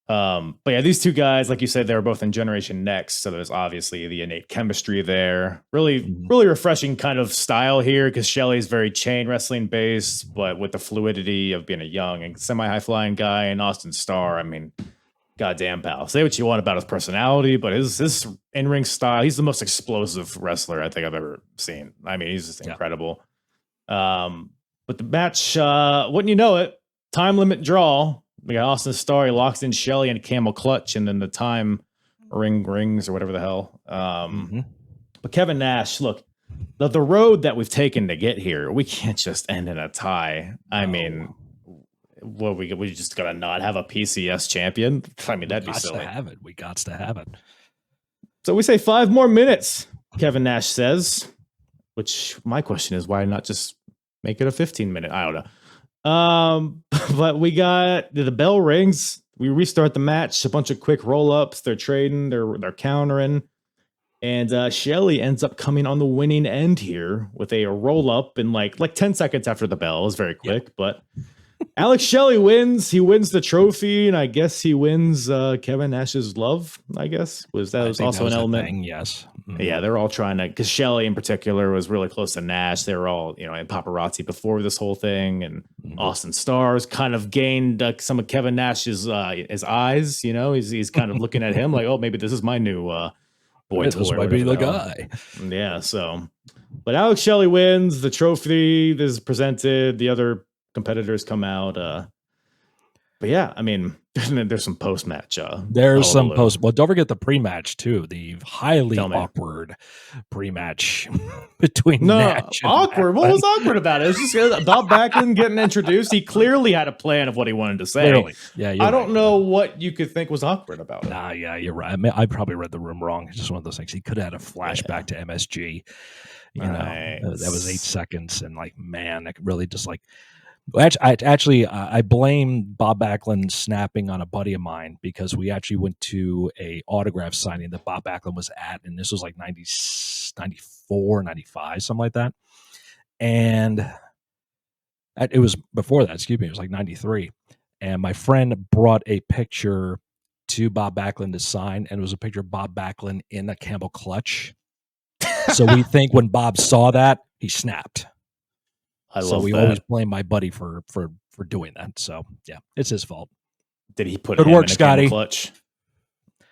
But yeah, these two guys, like you said, they were both in Generation Next, so there's obviously the innate chemistry there. Really refreshing kind of style here because Shelley's very chain wrestling based, but with the fluidity of being a young and semi-high flying guy, and Austin Starr. I mean, goddamn, pal. Say what you want about his personality, but his in-ring style, he's the most explosive wrestler I think I've ever seen. I mean, he's just incredible. But the match, wouldn't you know it, time limit draw. We got Austin Starr, he locks in Shelley and Camel Clutch, and then the time rings or whatever the hell. But Kevin Nash, look, the road that we've taken to get here, we can't just end in a tie. I mean, what we just gotta not have a PCS champion? I mean, that'd be silly. We got to have it. So we say 5 more minutes, Kevin Nash says, which my question is, why not just make it a 15-minute? I don't know. But we got the bell rings. We restart the match. A bunch of quick roll-ups. They're trading. They're countering. And Shelley ends up coming on the winning end here with a roll-up in like 10 seconds after the bell. It was very quick, but Alex Shelley wins. He wins the trophy, and I guess he wins Kevin Nash's love, I guess. That was also an element. Yes. Yeah, they're all trying to, because Shelley in particular was really close to Nash. They were all, in paparazzi before this whole thing, and Austin Starr's kind of gained some of Kevin Nash's his eyes. He's kind of looking at him like, oh, maybe this is my new boy toy. This might be the guy. Yeah. So, but Alex Shelley wins. The trophy is presented. The other competitors come out. But yeah, I mean, there's some post-match. There's some post. Well, don't forget the pre-match too. The highly awkward pre-match between Nash and awkward. What was awkward about it? It was just about Backlund getting introduced. He clearly had a plan of what he wanted to say. Clearly. Yeah, I don't know what you could think was awkward about it. Nah, yeah, you're right. I mean, I probably read the room wrong. It's just one of those things. He could have had a flashback to MSG. That was 8 seconds, and man, it really just I blame Bob Backlund snapping on a buddy of mine because we actually went to a autograph signing that Bob Backlund was at, and this was 94, 95, something like that. And it was before that, excuse me, it was 93. And my friend brought a picture to Bob Backlund to sign, and it was a picture of Bob Backlund in a Camel Clutch. So we think when Bob saw that, he snapped. We always blame my buddy for doing that. So yeah, it's his fault. Did he put good work, Scotty? Clutch?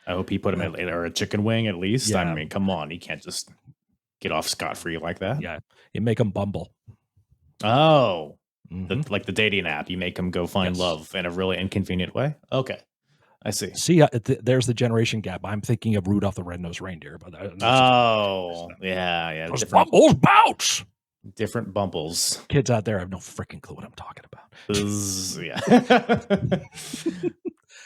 I hope he put him in or a chicken wing at least. Yeah. I mean, come on, he can't just get off scot-free like that. Yeah, you make him Bumble. Oh, like the dating app. You make him go find love in a really inconvenient way. Okay, I see. See, there's the generation gap. I'm thinking of Rudolph the Red-Nosed Reindeer, but yeah. Those Bumbles bounce. Different bumbles. Kids out there have no freaking clue what I'm talking about.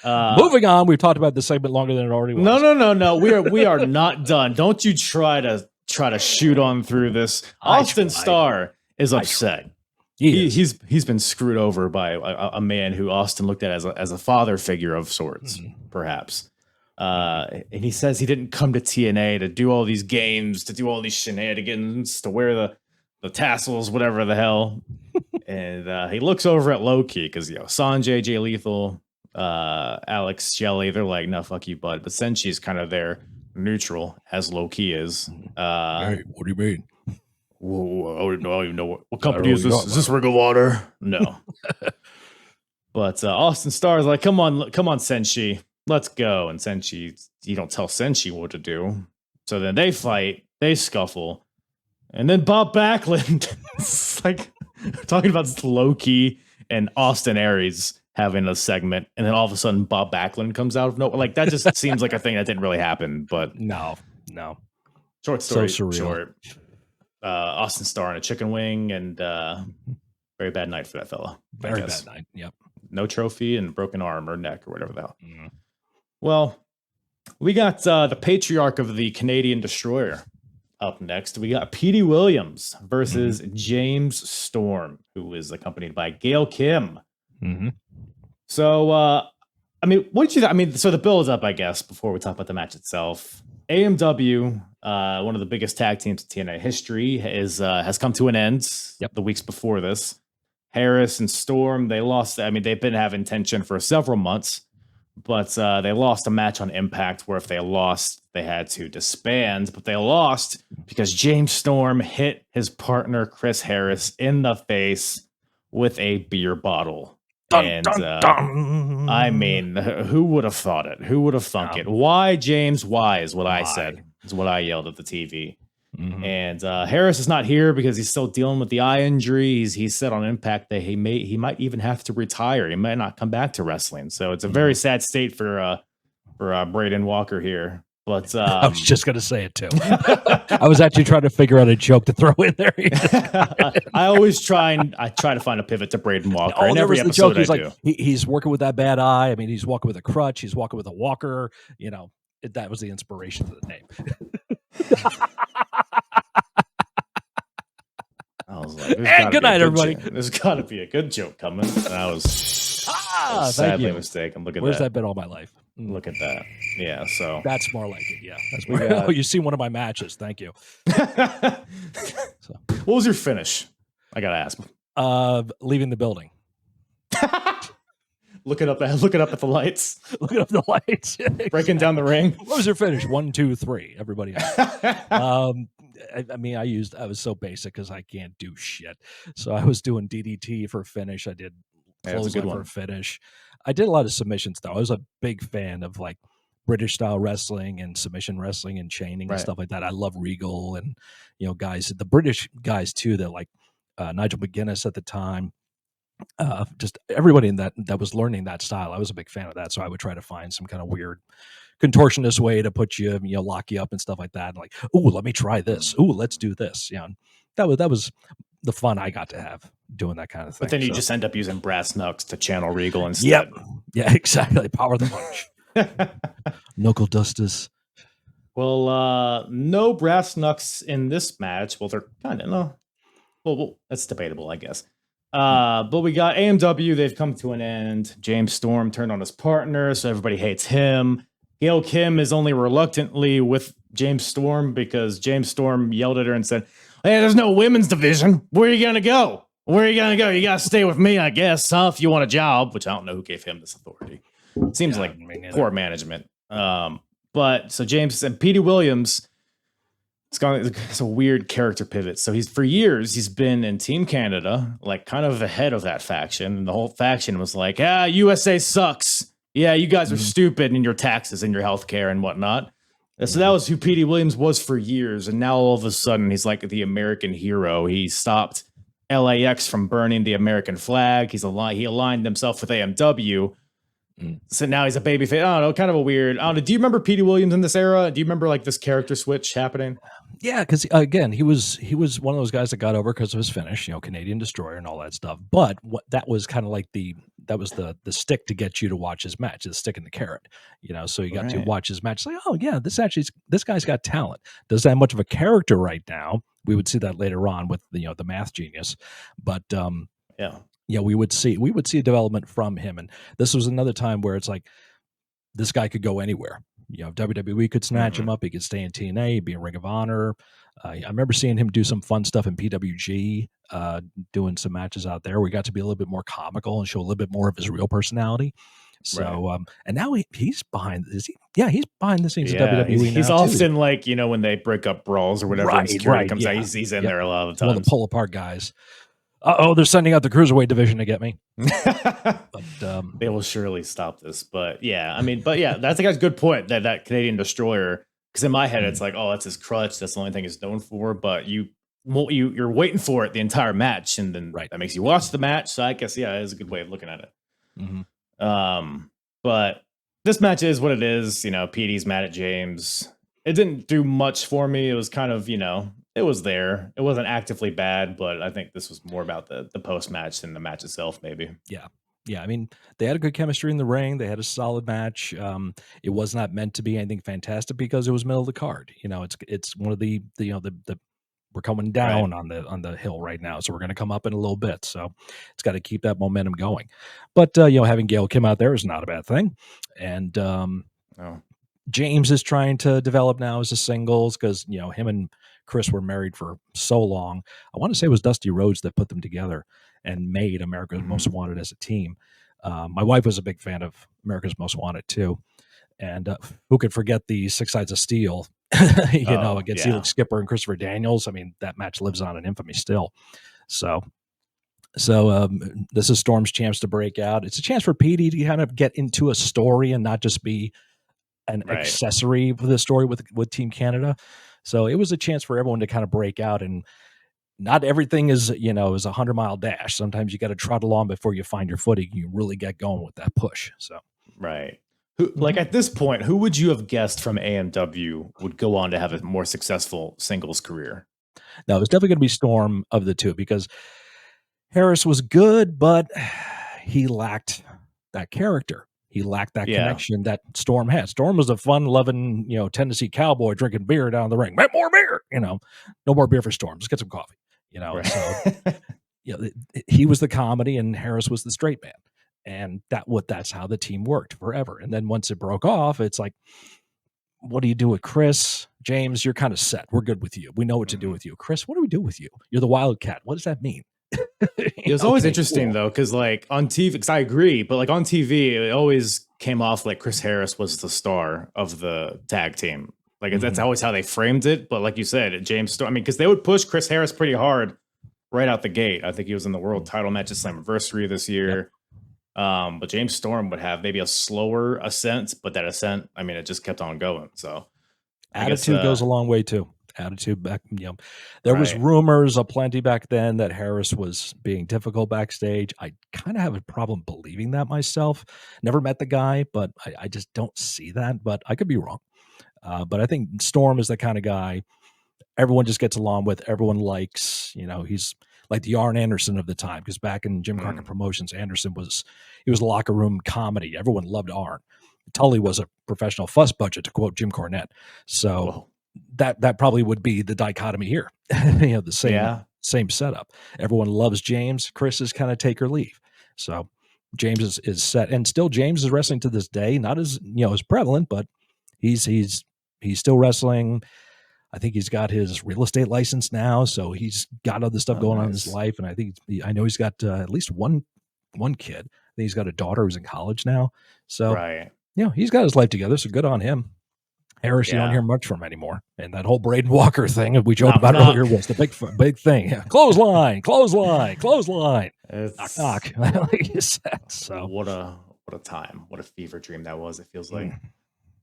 Yeah. Moving on, we've talked about this segment longer than it already was. No. We are not done. Don't you try to shoot on through this. Austin Starr is upset. He's been screwed over by a man who Austin looked at as a father figure of sorts, perhaps. And he says he didn't come to TNA to do all these games, to do all these shenanigans, to wear the tassels, whatever the hell. And he looks over at Low-Key because Sanjay, Jay Lethal, Alex Shelley, they're like, no, fuck you, bud. But Senshi's kind of there, neutral, as Low-Key is. Hey, what do you mean? Whoa, I don't even know what company is this. Is this Ring of Honor? No. But Austin Starr is like, come on, Senshi, let's go. And Senshi, you don't tell Senshi what to do. So then they fight, they scuffle, and then Bob Backlund, it's like talking about this Low-Key and Austin Aries having a segment, and then all of a sudden Bob Backlund comes out of nowhere. Like that just seems like a thing that didn't really happen. But no. Short story So surreal. short. Austin Starr and a chicken wing, and very bad night for that fella. Very bad night. Yep. No trophy and broken arm or neck or whatever the hell. Well, we got the patriarch of the Canadian Destroyer up next. We got Petey Williams versus James Storm, who is accompanied by Gail Kim. So, I mean, what did you think? I mean, so the build up, I guess, before we talk about the match itself. AMW, one of the biggest tag teams in TNA history, has come to an end the weeks before this. Harris and Storm, they lost. I mean, they've been having tension for several months, but they lost a match on Impact where if they lost, they had to disband. But they lost because James Storm hit his partner, Chris Harris, in the face with a beer bottle. I mean, who would have thought it? Who would have thunk it? Why, James? Why is what I said. Is what I yelled at the TV. And Harris is not here because he's still dealing with the eye injury. He said on Impact that he might even have to retire. He might not come back to wrestling. So it's a very sad state for Braden Walker here. But I was just gonna say it too. I was actually trying to figure out a joke to throw in there. I always try to find a pivot to Braden Walker. Oh, in every episode, he's like he's working with that bad eye. I mean, he's walking with a crutch. He's walking with a walker. That was the inspiration for the name. I was like, and good night, everybody. There's got to be a good joke coming. And I was sadly mistaken. Look at Where's that. that been all my life? Look at that. Yeah, so that's more like it. Yeah, that's more. Oh, you've seen one of my matches. Thank you. What was your finish? I gotta ask. Leaving the building. Looking up at the lights. Looking up the lights. Breaking down the ring. What was your finish? 1, 2, 3. Everybody. I mean, I was so basic because I can't do shit. So I was doing DDT for a finish. I did clothesline for a finish. I did a lot of submissions though. I was a big fan of like British style wrestling and submission wrestling and chaining and stuff like that. I love Regal and guys, the British guys too. That like Nigel McGuinness at the time. Just everybody in that was learning that style. I was a big fan of that, so I would try to find some kind of weird contortionist way to put you, lock you up and stuff like that. And like, oh, let me try this. Oh, let's do this. That was the fun I got to have doing that kind of thing. But then you just end up using brass knucks to channel Regal instead. Yep. Yeah, exactly. Power the punch. Knuckle dusters. Well, no brass knucks in this match. Well, they're kind of no. Well, that's debatable, I guess. But we got AMW. They've come to an end. James Storm turned on his partner, so everybody hates him. Gail Kim is only reluctantly with James Storm because James Storm yelled at her and said, "Hey, there's no women's division. Where are you gonna go? Where are you gonna go? You gotta stay with me, I guess, huh? If you want a job," which I don't know who gave him this authority. Seems like poor management. But so James and Petey Williams. It's a weird character pivot. So for years he's been in Team Canada, like kind of the head of that faction, and the whole faction was like, USA sucks. Yeah, you guys are stupid in your taxes and your healthcare and whatnot. So that was who Petey Williams was for years, and now all of a sudden he's like the American hero. He stopped LAX from burning the American flag. He aligned himself with AMW, So now he's a babyface. I don't know, kind of a weird. I don't know. Do you remember Petey Williams in this era? Do you remember like this character switch happening? Yeah, because again, he was one of those guys that got over because of his finish, Canadian Destroyer and all that stuff. But that was kind of like the stick to get you to watch his match, the stick and the carrot, So you got to watch his match. It's like, oh yeah, this guy's got talent. Doesn't have much of a character right now. We would see that later on with the math genius, but we would see a development from him, and this was another time where it's like this guy could go anywhere. WWE could snatch him up. He could stay in TNA, be in Ring of Honor. I remember seeing him do some fun stuff in PWG, doing some matches out there. We got to be a little bit more comical and show a little bit more of his real personality. So, and now he's behind. Is he? Yeah, he's behind the scenes of WWE. He's now often too. like when they break up brawls or whatever, and security comes out. He's in there a lot of the time. One of the pull apart guys. They're sending out the cruiserweight division to get me. But they will surely stop this. But that's a guy's good point. That Canadian Destroyer, because in my head it's like, oh, that's his crutch. That's the only thing he's known for. But you're waiting for it the entire match, and then that makes you watch the match. So I guess it is a good way of looking at it. But this match is what it is. Petey's mad at James. It didn't do much for me. It was kind of it was there. It wasn't actively bad, but I think this was more about the post-match than the match itself, maybe. Yeah. I mean, they had a good chemistry in the ring. They had a solid match. It was not meant to be anything fantastic because it was middle of the card. It's one of the we're coming down on the hill right now, so we're going to come up in a little bit. So it's got to keep that momentum going. But having Gail Kim out there is not a bad thing. And James is trying to develop now as a singles because him and Chris were married for so long. I want to say it was Dusty Rhodes that put them together and made America's Most Wanted as a team. My wife was a big fan of America's Most Wanted too. And who could forget the Six Sides of Steel, against Felix Skipper and Christopher Daniels. I mean, that match lives on in infamy still. So this is Storm's chance to break out. It's a chance for Petey to kind of get into a story and not just be an accessory for the story with Team Canada. So it was a chance for everyone to kind of break out, and not everything is a 100-mile dash. Sometimes you got to trot along before you find your footing. You really get going with that push. So, like at this point, who would you have guessed from AMW would go on to have a more successful singles career? No, it's definitely going to be Storm of the two, because Harris was good, but he lacked that character. He lacked that connection that Storm had. Storm was a fun-loving, Tennessee cowboy drinking beer down the ring. Make more beer, no more beer for Storm. Just get some coffee, So, he was the comedy and Harris was the straight man, and that's how the team worked forever. And then once it broke off, it's like, what do you do with Chris? James, you're kind of set. We're good with you. We know what to do with you. Chris, what do we do with you? You're the Wildcat. What does that mean? It was always interesting though, because like on TV, because I agree, but like on TV, it always came off like Chris Harris was the star of the tag team. Like that's always how they framed it. But like you said, James Storm, because they would push Chris Harris pretty hard right out the gate. I think he was in the world title match at Slammiversary this year. But James Storm would have maybe a slower ascent, but that ascent, it just kept on going. So attitude goes a long way too. Attitude back, there was rumors aplenty back then that Harris was being difficult backstage. I kind of have a problem believing that myself. Never met the guy, but I just don't see that. But I could be wrong. But I think Storm is the kind of guy everyone just gets along with. Everyone likes. He's like the Arn Anderson of the time, because back in Jim Crockett Promotions, Anderson was locker room comedy. Everyone loved Arn. Tully was a professional fuss budget, to quote Jim Cornette. So. Whoa. That probably would be the dichotomy here. The same setup. Everyone loves James. Chris is kind of take or leave. So James is set, and still James is wrestling to this day. Not as as prevalent, but he's still wrestling. I think he's got his real estate license now, so he's got other stuff going on in his life. And I know he's got at least one kid. I think he's got a daughter who's in college now. So he's got his life together. So good on him. Harris, you don't hear much from anymore. And that whole Braden Walker thing we joked about earlier was the big thing. Yeah. Clothesline. Knock, knock. Like you said. So what a time. What a fever dream that was, it feels like.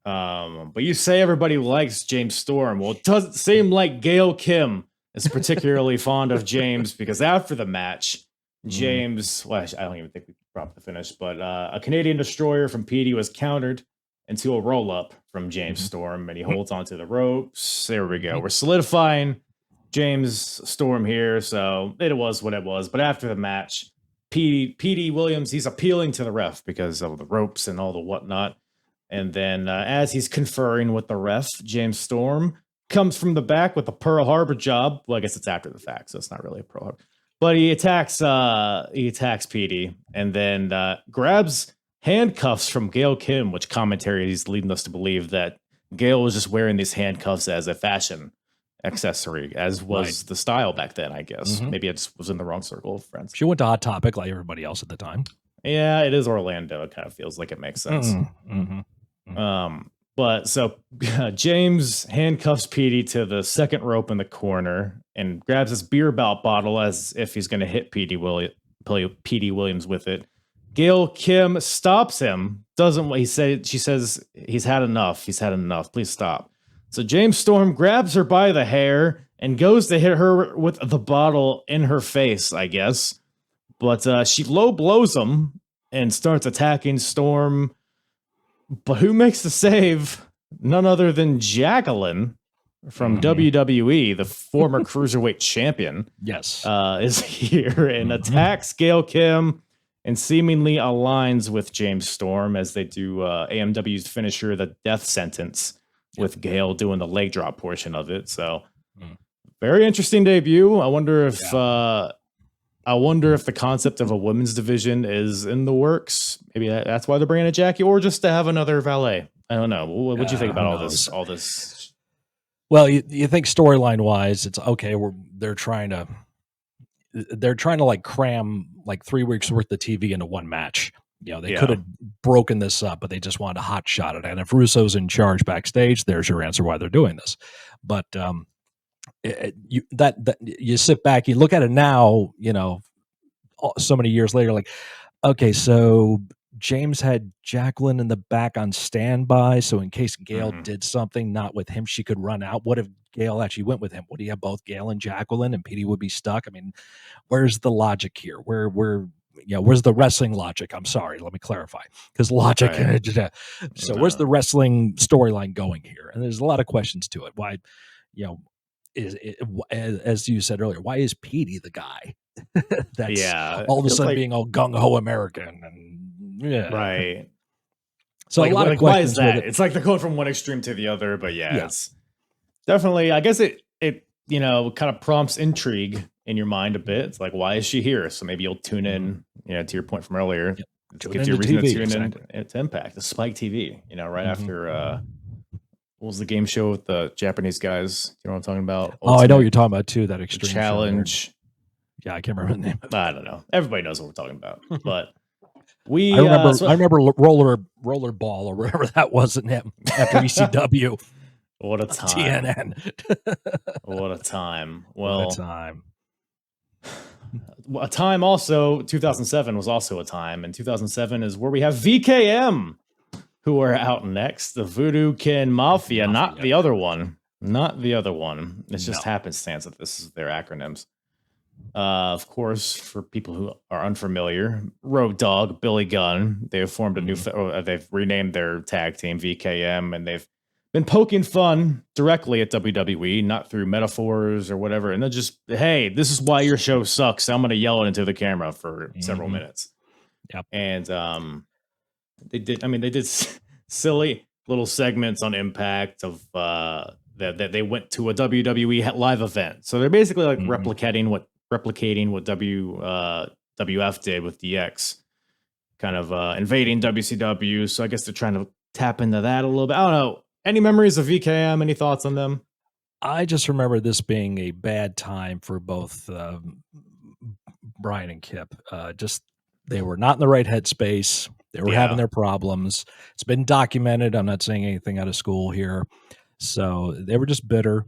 But you say everybody likes James Storm. Well, it doesn't seem like Gail Kim is particularly fond of James, because after the match, James, I don't even think we drop the finish. But a Canadian destroyer from Petey was countered into a roll up from James Storm, and he holds onto the ropes. There we go. We're solidifying James Storm here. So it was what it was. But after the match, Petey Williams, he's appealing to the ref because of the ropes and all the whatnot. And then as he's conferring with the ref, James Storm comes from the back with a Pearl Harbor job. Well, I guess it's after the fact, so it's not really a Pearl Harbor. But he attacks Petey and then grabs handcuffs from Gail Kim, which commentary is leading us to believe that Gail was just wearing these handcuffs as a fashion accessory, as was the style back then, I guess. Maybe I just was in the wrong circle of friends. She went to Hot Topic like everybody else at the time. Yeah, it is Orlando. It kind of feels like it makes sense. But so James handcuffs Petey to the second rope in the corner and grabs his beer bottle as if he's going to hit Petey Williams with it. Gail Kim stops him. She says he's had enough. He's had enough. Please stop. So James Storm grabs her by the hair and goes to hit her with the bottle in her face, I guess. But she low blows him and starts attacking Storm. But who makes the save? None other than Jacqueline from WWE, the former cruiserweight champion. Yes. Is here and attacks Gail Kim and seemingly aligns with James Storm as they do AMW's finisher, the death sentence, with Gail doing the leg drop portion of it. So very interesting debut. I wonder if the concept of a women's division is in the works. Maybe that's why they're bringing a Jackie, or just to have another valet. I don't know. What do you think about all this? Well, you think storyline wise, it's okay. They're trying to like cram like 3 weeks worth of TV into one match. They could have broken this up, but they just wanted to hot shot it. And if Russo's in charge backstage, there's your answer why they're doing this. But you sit back, you look at it now, so many years later, like, okay, so James had Jacqueline in the back on standby, so in case Gail did something not with him, she could run out. What if Gail actually went with him? Would he have both Gail and Jacqueline, and Petey would be stuck? I mean, where's the logic here? Where's the wrestling logic? I'm sorry, let me clarify, because logic. Right. So where's the wrestling storyline going here? And there's a lot of questions to it. Why, is it, as you said earlier, why is Petey the guy that's all of a sudden being all gung ho American and right? So a lot of questions. Why is that? It's like the going from one extreme to the other, but it's definitely. I guess it kind of prompts intrigue in your mind a bit. It's like, why is she here? So maybe you'll tune in, to your point from earlier, to give you a reason to tune in to Impact, the Spike TV. Right after. What was the game show with the Japanese guys? You know what I'm talking about? I know what you're talking about too. That Extreme Challenge. Yeah, I can't remember the name. I don't know. Everybody knows what we're talking about. But I remember roller ball or whatever that was in him after ECW. What a time! TNN. What a time! Well, what a time. A time also. 2007 was also a time, and 2007 is where we have VKM, who are out next. The Voodoo Kin Mafia, not the other one. Not the other one. It's just happenstance that this is their acronyms. Of course, for people who are unfamiliar, Road Dogg, Billy Gunn, they have formed a new, they've renamed their tag team VKM, and they've been poking fun directly at WWE, not through metaphors or whatever. And they're just, hey, this is why your show sucks. I'm going to yell it into the camera for several minutes. Yep. And they did silly little segments on Impact of that they went to a WWE live event. So they're basically like replicating what WWF did with DX, kind of invading WCW. So I guess they're trying to tap into that a little bit. I don't know. Any memories of VKM? Any thoughts on them? I just remember this being a bad time for both Brian and Kip. They were not in the right headspace. They were having their problems. It's been documented. I'm not saying anything out of school here. So they were just bitter.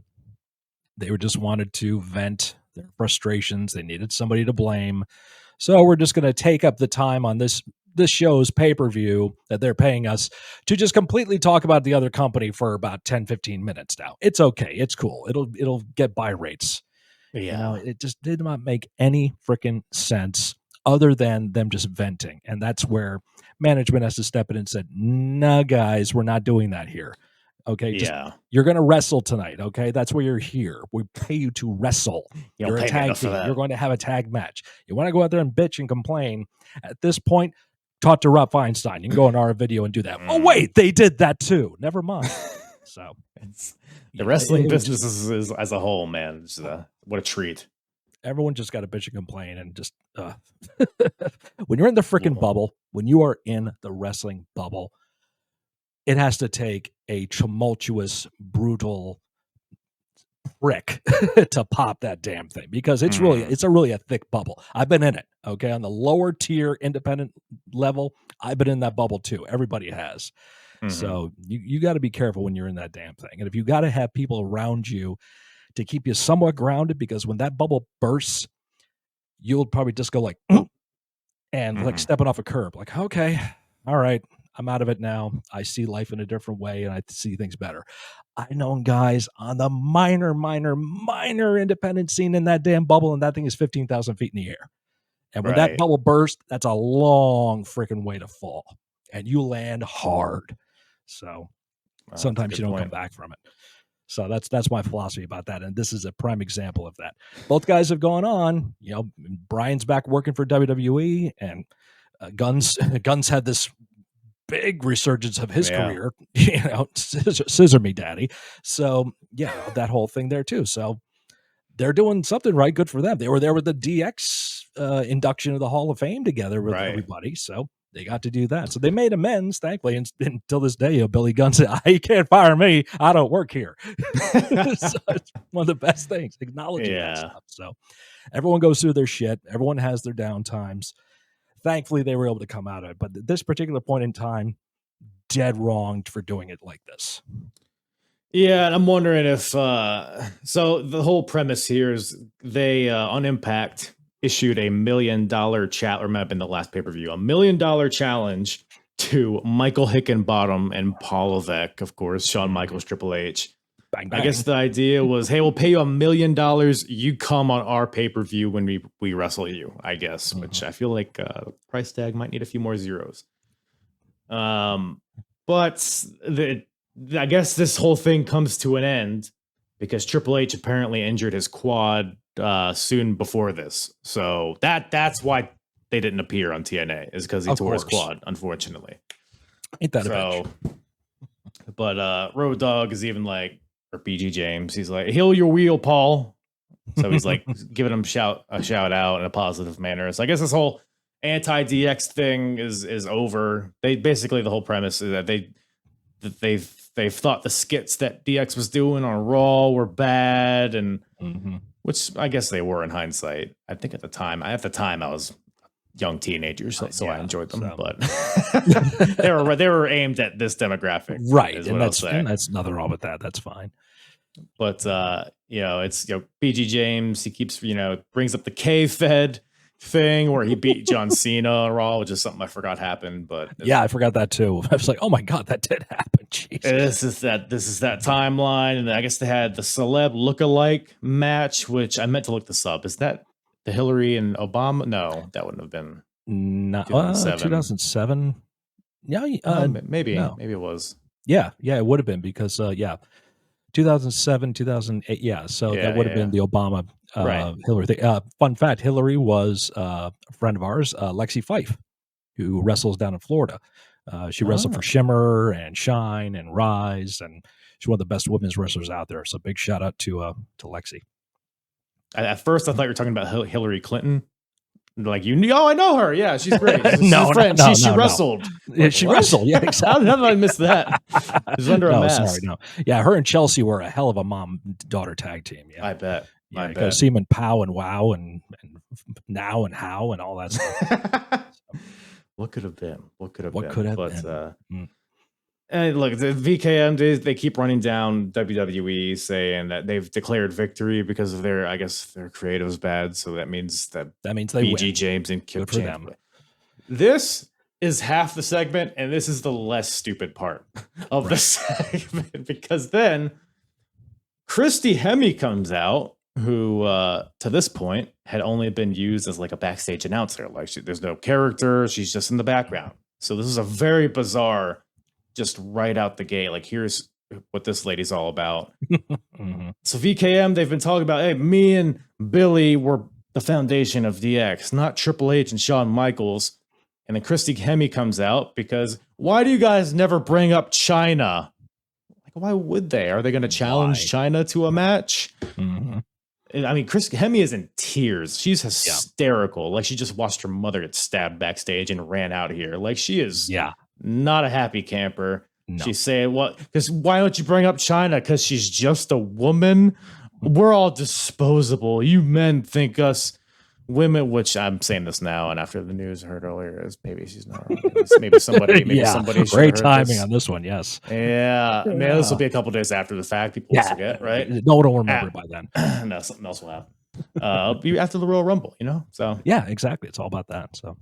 They just wanted to vent their frustrations. They needed somebody to blame. So we're just going to take up the time on this show's pay-per-view that they're paying us to just completely talk about the other company for about 10, 15 minutes now. It's okay. It's cool. It'll get buy rates. Yeah. It just did not make any freaking sense other than them just venting. And that's where management has to step in and said, nah, guys, we're not doing that here. Okay. Yeah. You're going to wrestle tonight. Okay. That's why you're here. We pay you to wrestle. You don't You're a pay me tag enough for team. that. You're going to have a tag match. You want to go out there and bitch and complain. At this point, talk to Rob Feinstein. You can go in our video and do that. Oh, wait, they did that too. Never mind. So the wrestling business is as a whole, man. It's, what a treat. Everyone just got to bitch and complain and just when you're in the freaking bubble, when you are in the wrestling bubble, it has to take a tumultuous, brutal prick to pop that damn thing, because it's really a thick bubble. I've been in it. Okay. On the lower tier independent level, I've been in that bubble too. Everybody has. So you got to be careful when you're in that damn thing. And if you got to have people around you to keep you somewhat grounded, because when that bubble bursts, you'll probably just go like, and like stepping off a curb, like, okay, all right, I'm out of it now. I see life in a different way and I see things better. I know guys on the minor independent scene in that damn bubble, and that thing is 15,000 feet in the air. And when that bubble bursts, that's a long freaking way to fall, and you land hard. So sometimes you don't come back from it. So that's my philosophy about that. And this is a prime example of that. Both guys have gone on, you know, Brian's back working for WWE, and Guns had this big resurgence of his career, you know, scissor me daddy. So yeah, that whole thing there too. So they're doing something right. Good for them. They were there with the DX induction of the Hall of Fame together with everybody. So they got to do that. So they made amends, thankfully. And until this day, Billy Gunn said, "You can't fire me. I don't work here." So it's one of the best things, acknowledging that stuff. So everyone goes through their shit. Everyone has their down times. Thankfully, they were able to come out of it. But at this particular point in time, dead wrong for doing it like this. Yeah, and I'm wondering if so the whole premise here is they on Impact issued $1 million challenge, or might have been the last pay-per-view, $1 million challenge to Michael Hickenbottom and Paul Levesque, of course, Shawn Michaels, Triple H. Bang, bang. I guess the idea was, hey, we'll pay you $1 million. You come on our pay-per-view when we wrestle you, I guess, which I feel like price tag might need a few more zeros. But I guess this whole thing comes to an end because Triple H apparently injured his quad soon before this. So that's why they didn't appear on TNA, is because he tore his quad, unfortunately. Ain't that a bitch? But Road Dogg is even like, or BG James, he's like, heal your wheel, Paul. So he's like giving him a shout out in a positive manner. So I guess this whole anti-DX thing is over. They basically, the whole premise is that they've thought the skits that DX was doing on Raw were bad, and which I guess they were in hindsight. I think at the time I was a young teenager, so I enjoyed them, but they were aimed at this demographic, right? And that's nothing wrong with that. That's fine. But it's BG James. He keeps brings up the K-Fed thing where he beat John Cena on Raw, which is something I forgot happened. But yeah, I forgot that too. I was like, oh my god, that did happen. Jesus. This is that timeline, and I guess they had the celeb lookalike match, which I meant to look this up. Is that the Hillary and Obama? No, that wouldn't have been 2007. Yeah, maybe it was. Yeah, it would have been because 2007, 2008. Yeah, so that would have been the Obama Hillary thing. Fun fact: Hillary was a friend of ours, Lexi Fife, who wrestles down in Florida. She wrestled for Shimmer and Shine and Rise, and she's one of the best women's wrestlers out there. So big shout out to Lexi. At first, I thought you were talking about Hillary Clinton. Like, I know her. Yeah, she's great. She's no, a friend. No, she wrestled. Yeah, she wrestled. Yeah, exactly. How did I miss that? She's under a mask. Sorry, no. Yeah, her and Chelsea were a hell of a mom-daughter tag team. Yeah, I bet. Yeah, because Seaman Pow and Wow and Now and How and all that stuff. What could have been? What could have been? And look, the VKM, they keep running down WWE, saying that they've declared victory because of their creative was bad. So that means they BG win. James and Kip for James. them. This is half the segment, and this is the less stupid part of the segment, because then Christy Hemme comes out who to this point had only been used as like a backstage announcer. Like there's no character, she's just in the background. So this is a very bizarre, just right out the gate. Like here's what this lady's all about. Mhm. So VKM, they've been talking about, hey, me and Billy were the foundation of DX, not Triple H and Shawn Michaels. And then Christy Hemme comes out because why do you guys never bring up China? Like, why would they? Are they going to challenge Why? China to a match? Mhm. I mean, Chris Hemme is in tears. She's hysterical. Like she just watched her mother get stabbed backstage and ran out here. Like she is Yeah. not a happy camper. No. She's saying, "What? Because why don't you bring up China? Because she's just a woman. We're all disposable. You men think us women." Which I'm saying this now, and after the news I heard earlier, is maybe she's not wrong. Maybe somebody, maybe Yeah. somebody. should Great have heard timing this. on this one. Yes. Yeah, man, this will be a couple days after the fact. People will forget, right? No one will remember it by then. No, something else will happen. It'll be after the Royal Rumble, you know. So Yeah, exactly. It's all about that. So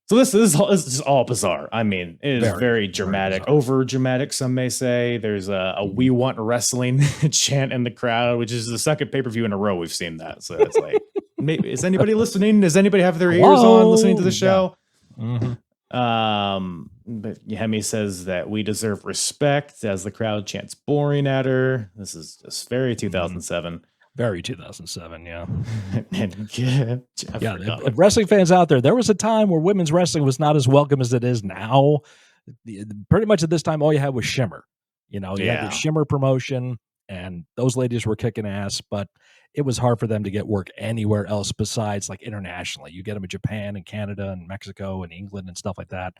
So this is all bizarre. I mean, it is Very, very dramatic, bizarre. over dramatic. Some may say there's a "We Want Wrestling" chant in the crowd, which is the second pay-per-view in a row we've seen that. So it's like, maybe is anybody listening? Does anybody have their ears on listening to the show? Mhm. But Hemme says that we deserve respect as the crowd chants boring at her. This is just very 2007. Very 2007. Yeah. And Yeah, if wrestling fans out there was a time where women's wrestling was not as welcome as it is now. Pretty much at this time, all you had was Shimmer. You had Yeah. the Shimmer promotion, and those ladies were kicking ass, but it was hard for them to get work anywhere else besides like internationally. You get them in Japan and Canada and Mexico and England and stuff like that.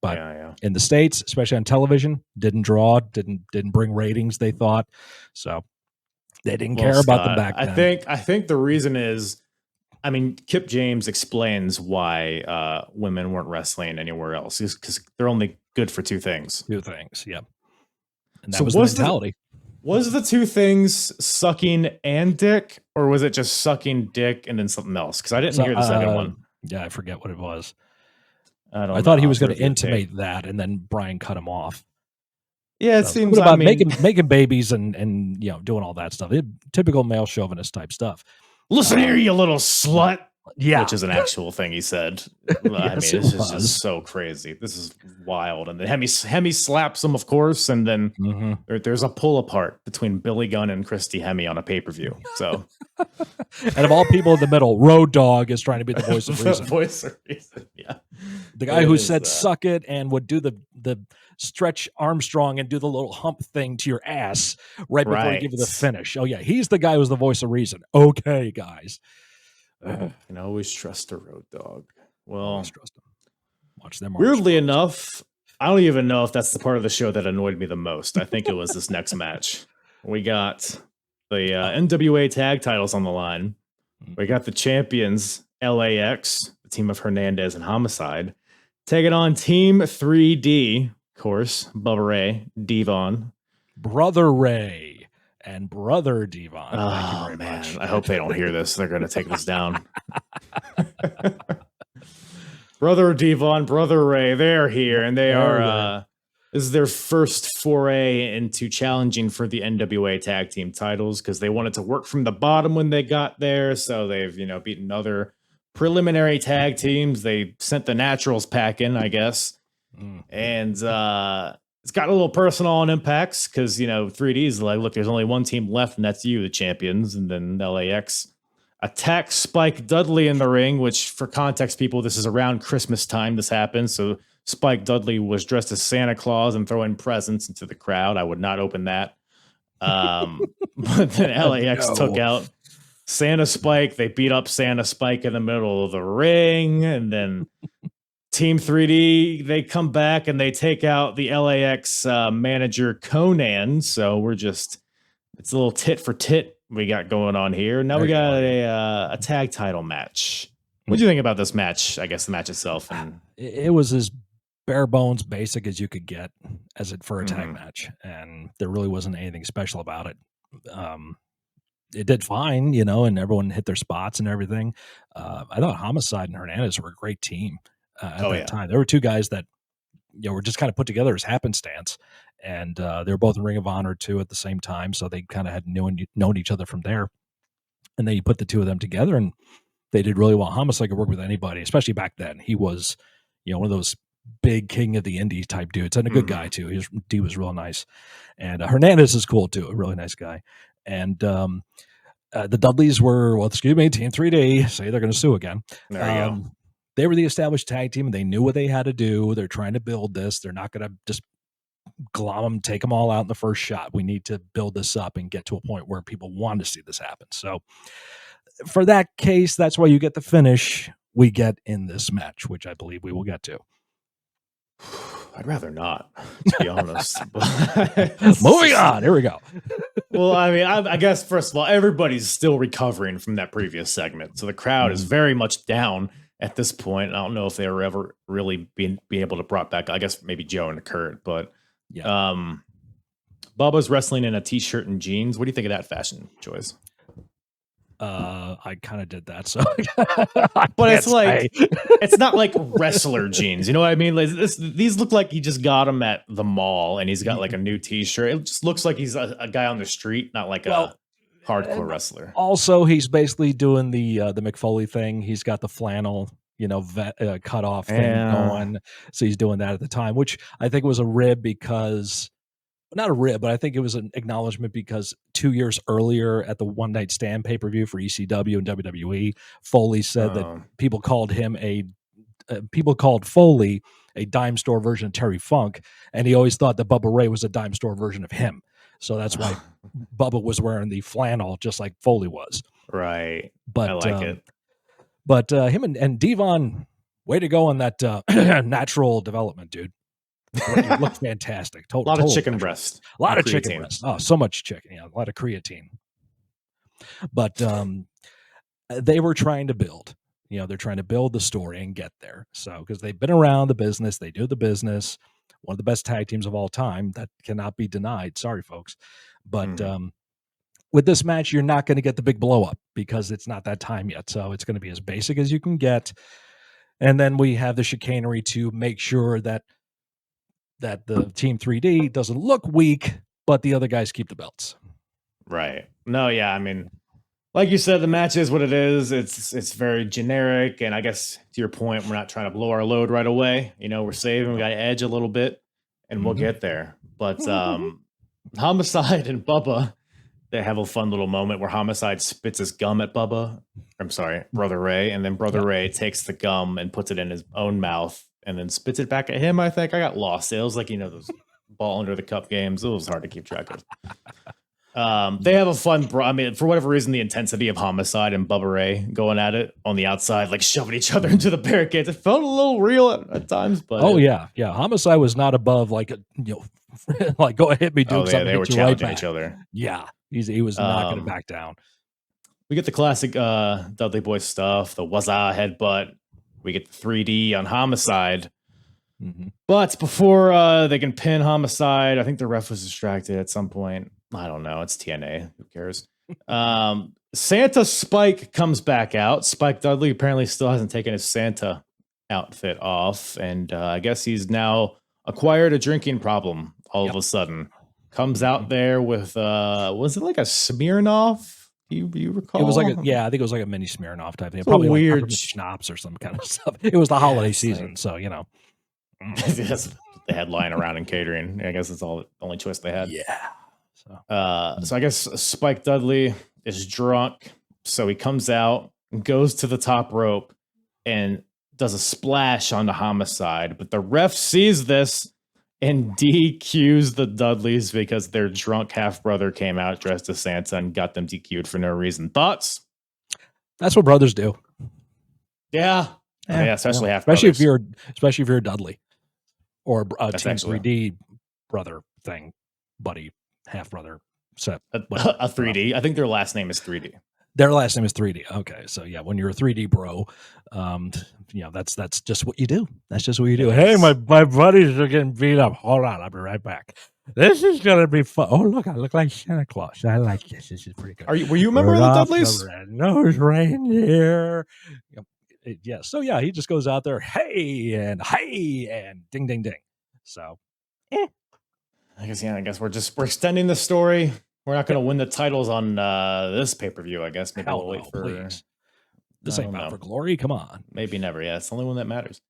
But yeah. in the States, especially on television, didn't draw, didn't bring ratings, they thought. So they didn't care about them back then. I think the reason is, I mean, Kip James explains why women weren't wrestling anywhere else is because they're only good for two things. Two things, yeah. And that So was the mentality. Was the two things sucking and dick, or was it just sucking dick and then something else? Because I didn't hear the second one. Yeah, I forget what it was. I thought he was going to intimate that, and then Brian cut him off. Yeah, it So, seems about I mean, making babies and doing all that stuff. Typical male chauvinist type stuff. listen here, you little slut. Yeah, Which is an actual thing he said. I mean, Yes, this it is was. just so crazy. This is wild. And then Hemme slaps him, of course, and then there's a pull apart between Billy Gunn and Christy Hemme on a pay-per-view. So and of all people in the middle, Road Dogg is trying to be the voice of reason. Voice of reason, yeah. The guy It who is, said "suck it" and would do the stretch Armstrong and do the little hump thing to your ass right before he give you the Right. finish. Oh yeah, he's the guy who's the voice of reason. Okay, guys. You can always trust a Road Dog. Well, Always trust him. Watch them. weirdly enough, I don't even know if that's the part of the show that annoyed me the most. I think it was this next match. We got the NWA tag titles on the line. We got the champions, LAX, the team of Hernandez and Homicide, taking on Team 3D, of course, Bubba Ray, Devon. Brother Ray and Brother Devon. Thank you Oh, very man. much. I hope they don't hear this. They're going to take this down. Brother Devon, Brother Ray, they're here, and they are. This is their first foray into challenging for the NWA tag team titles because they wanted to work from the bottom when they got there. So they've, beaten other preliminary tag teams. They sent the Naturals pack in, I guess. And it's got a little personal on impacts because, 3D is like, look, there's only one team left, and that's you, the champions. And then LAX attacks Spike Dudley in the ring, which, for context, people, this is around Christmas time this happened. So Spike Dudley was dressed as Santa Claus and throwing presents into the crowd. I would not open that. But then LAX took out Santa Spike. They beat up Santa Spike in the middle of the ring. And then Team 3D, they come back and they take out the LAX manager Conan. So it's a little tit for tit we got going on here. Now we got a tag title match. What do you think about this match? I guess the match itself. And it was as bare bones basic as you could get for a tag match, and there really wasn't anything special about it. It did fine, and everyone hit their spots and everything. I thought Homicide and Hernandez were a great team at that time. There were two guys that were just kind of put together as happenstance, and they were both in Ring of Honor too at the same time, so they kind of had known each other from there. And then you put the two of them together, and they did really well. Homicide could work with anybody, especially back then. He was, one of those big king of the indie type dudes, and a good guy too. He was real nice. And Hernandez is cool too, a really nice guy. And the Dudleys were, Team 3D, say they're going to sue again. There you go. They were the established tag team, and they knew what they had to do. They're trying to build this. They're not going to just glom them, take them all out in the first shot. We need to build this up and get to a point where people want to see this happen. So for that case, that's why you get the finish we get in this match, which I believe we will get to. I'd rather not, to be honest. Moving on. Here we go. Well, I mean, I guess, first of all, everybody's still recovering from that previous segment. So the crowd is very much down at this point. I don't know if they were ever really be able to brought back, I guess maybe Joe and Kurt, but Bubba's wrestling in a t-shirt and jeans. What do you think of that fashion choice? I kind of did that, so but it's like it's not like wrestler jeans, you know what I mean? Like these look like he just got them at the mall, and he's got like a new t-shirt. It just looks like he's a guy on the street, not like a hardcore wrestler. Also, he's basically doing the McFoley thing. He's got the flannel, cut off thing going, so he's doing that at the time, which I think was a rib because. Not a rib, but I think it was an acknowledgement because 2 years earlier at the One Night Stand pay-per-view for ECW and WWE, Foley said that people called Foley a dime store version of Terry Funk, and he always thought that Bubba Ray was a dime store version of him. So that's why Bubba was wearing the flannel just like Foley was. Right. But I like it. But him and Devon, way to go on that natural development, dude. It looked fantastic. A lot of chicken breast. A lot of chicken breast. Oh, so much chicken. Yeah, a lot of creatine. But they were trying to build. They're trying to build the story and get there. So, because they've been around the business, they do the business. One of the best tag teams of all time. That cannot be denied. Sorry, folks. But with this match, you're not going to get the big blow up because it's not that time yet. So it's going to be as basic as you can get. And then we have the chicanery to make sure that the Team 3D doesn't look weak, but the other guys keep the belts. Right. No, yeah. I mean, like you said, the match is what it is. It's very generic. And I guess to your point, we're not trying to blow our load right away. We're saving. We got to edge a little bit and we'll get there. But Homicide and Bubba, they have a fun little moment where Homicide spits his gum at Bubba. I'm sorry, Brother Ray. And then Brother Ray takes the gum and puts it in his own mouth. And then spits it back at him, I think. I got lost. It was like, those ball under the cup games. It was hard to keep track of. They have a fun, for whatever reason, the intensity of Homicide and Bubba Ray going at it on the outside, like shoving each other into the barricades. It felt a little real at times, but yeah. Homicide was not above like like go ahead, me, dude. They were challenging each other. Yeah, he was not going to back down. We get the classic Dudley Boy stuff, the wazza headbutt. We get the 3D on Homicide. But before they can pin Homicide, I think the ref was distracted at some point. I don't know. It's TNA. Who cares? Santa Spike comes back out. Spike Dudley apparently still hasn't taken his Santa outfit off. And I guess he's now acquired a drinking problem all of a sudden. Comes out there with, was it like a Smirnoff? You recall? It was like I think it was like a mini Smirnoff type thing. It's probably weird like schnapps or some kind of stuff. It was the holiday season, so That's what they had lying around in catering. I guess it's the only choice they had. Yeah. So I guess Spike Dudley is drunk, so he comes out and goes to the top rope and does a splash onto Homicide, but the ref sees this and DQs the Dudleys because their drunk half-brother came out dressed as Santa and got them DQ'd for no reason. Thoughts? That's what brothers do. Yeah. Especially if you're Dudley or a Team 3D brother thing, buddy, half-brother set. A 3D. I think their last name is 3D. Their last name is 3D. Okay, so yeah, when you're a 3D bro, that's just what you do. That's just what you do. Hey, my buddies are getting beat up. Hold on, I'll be right back. This is gonna be fun. Oh, look, I look like Santa Claus. I like this. This is pretty good. Were you a member of the Dudleys? Red-nosed reindeer. Yeah. So yeah, he just goes out there. Hey and ding ding ding. So, I guess we're extending the story. We're not going to win the titles on this pay-per-view, I guess. Maybe Hell we'll wait no, for. please. This I ain't don't Bound know. for Glory. Come on. Maybe never. Yeah, it's the only one that matters.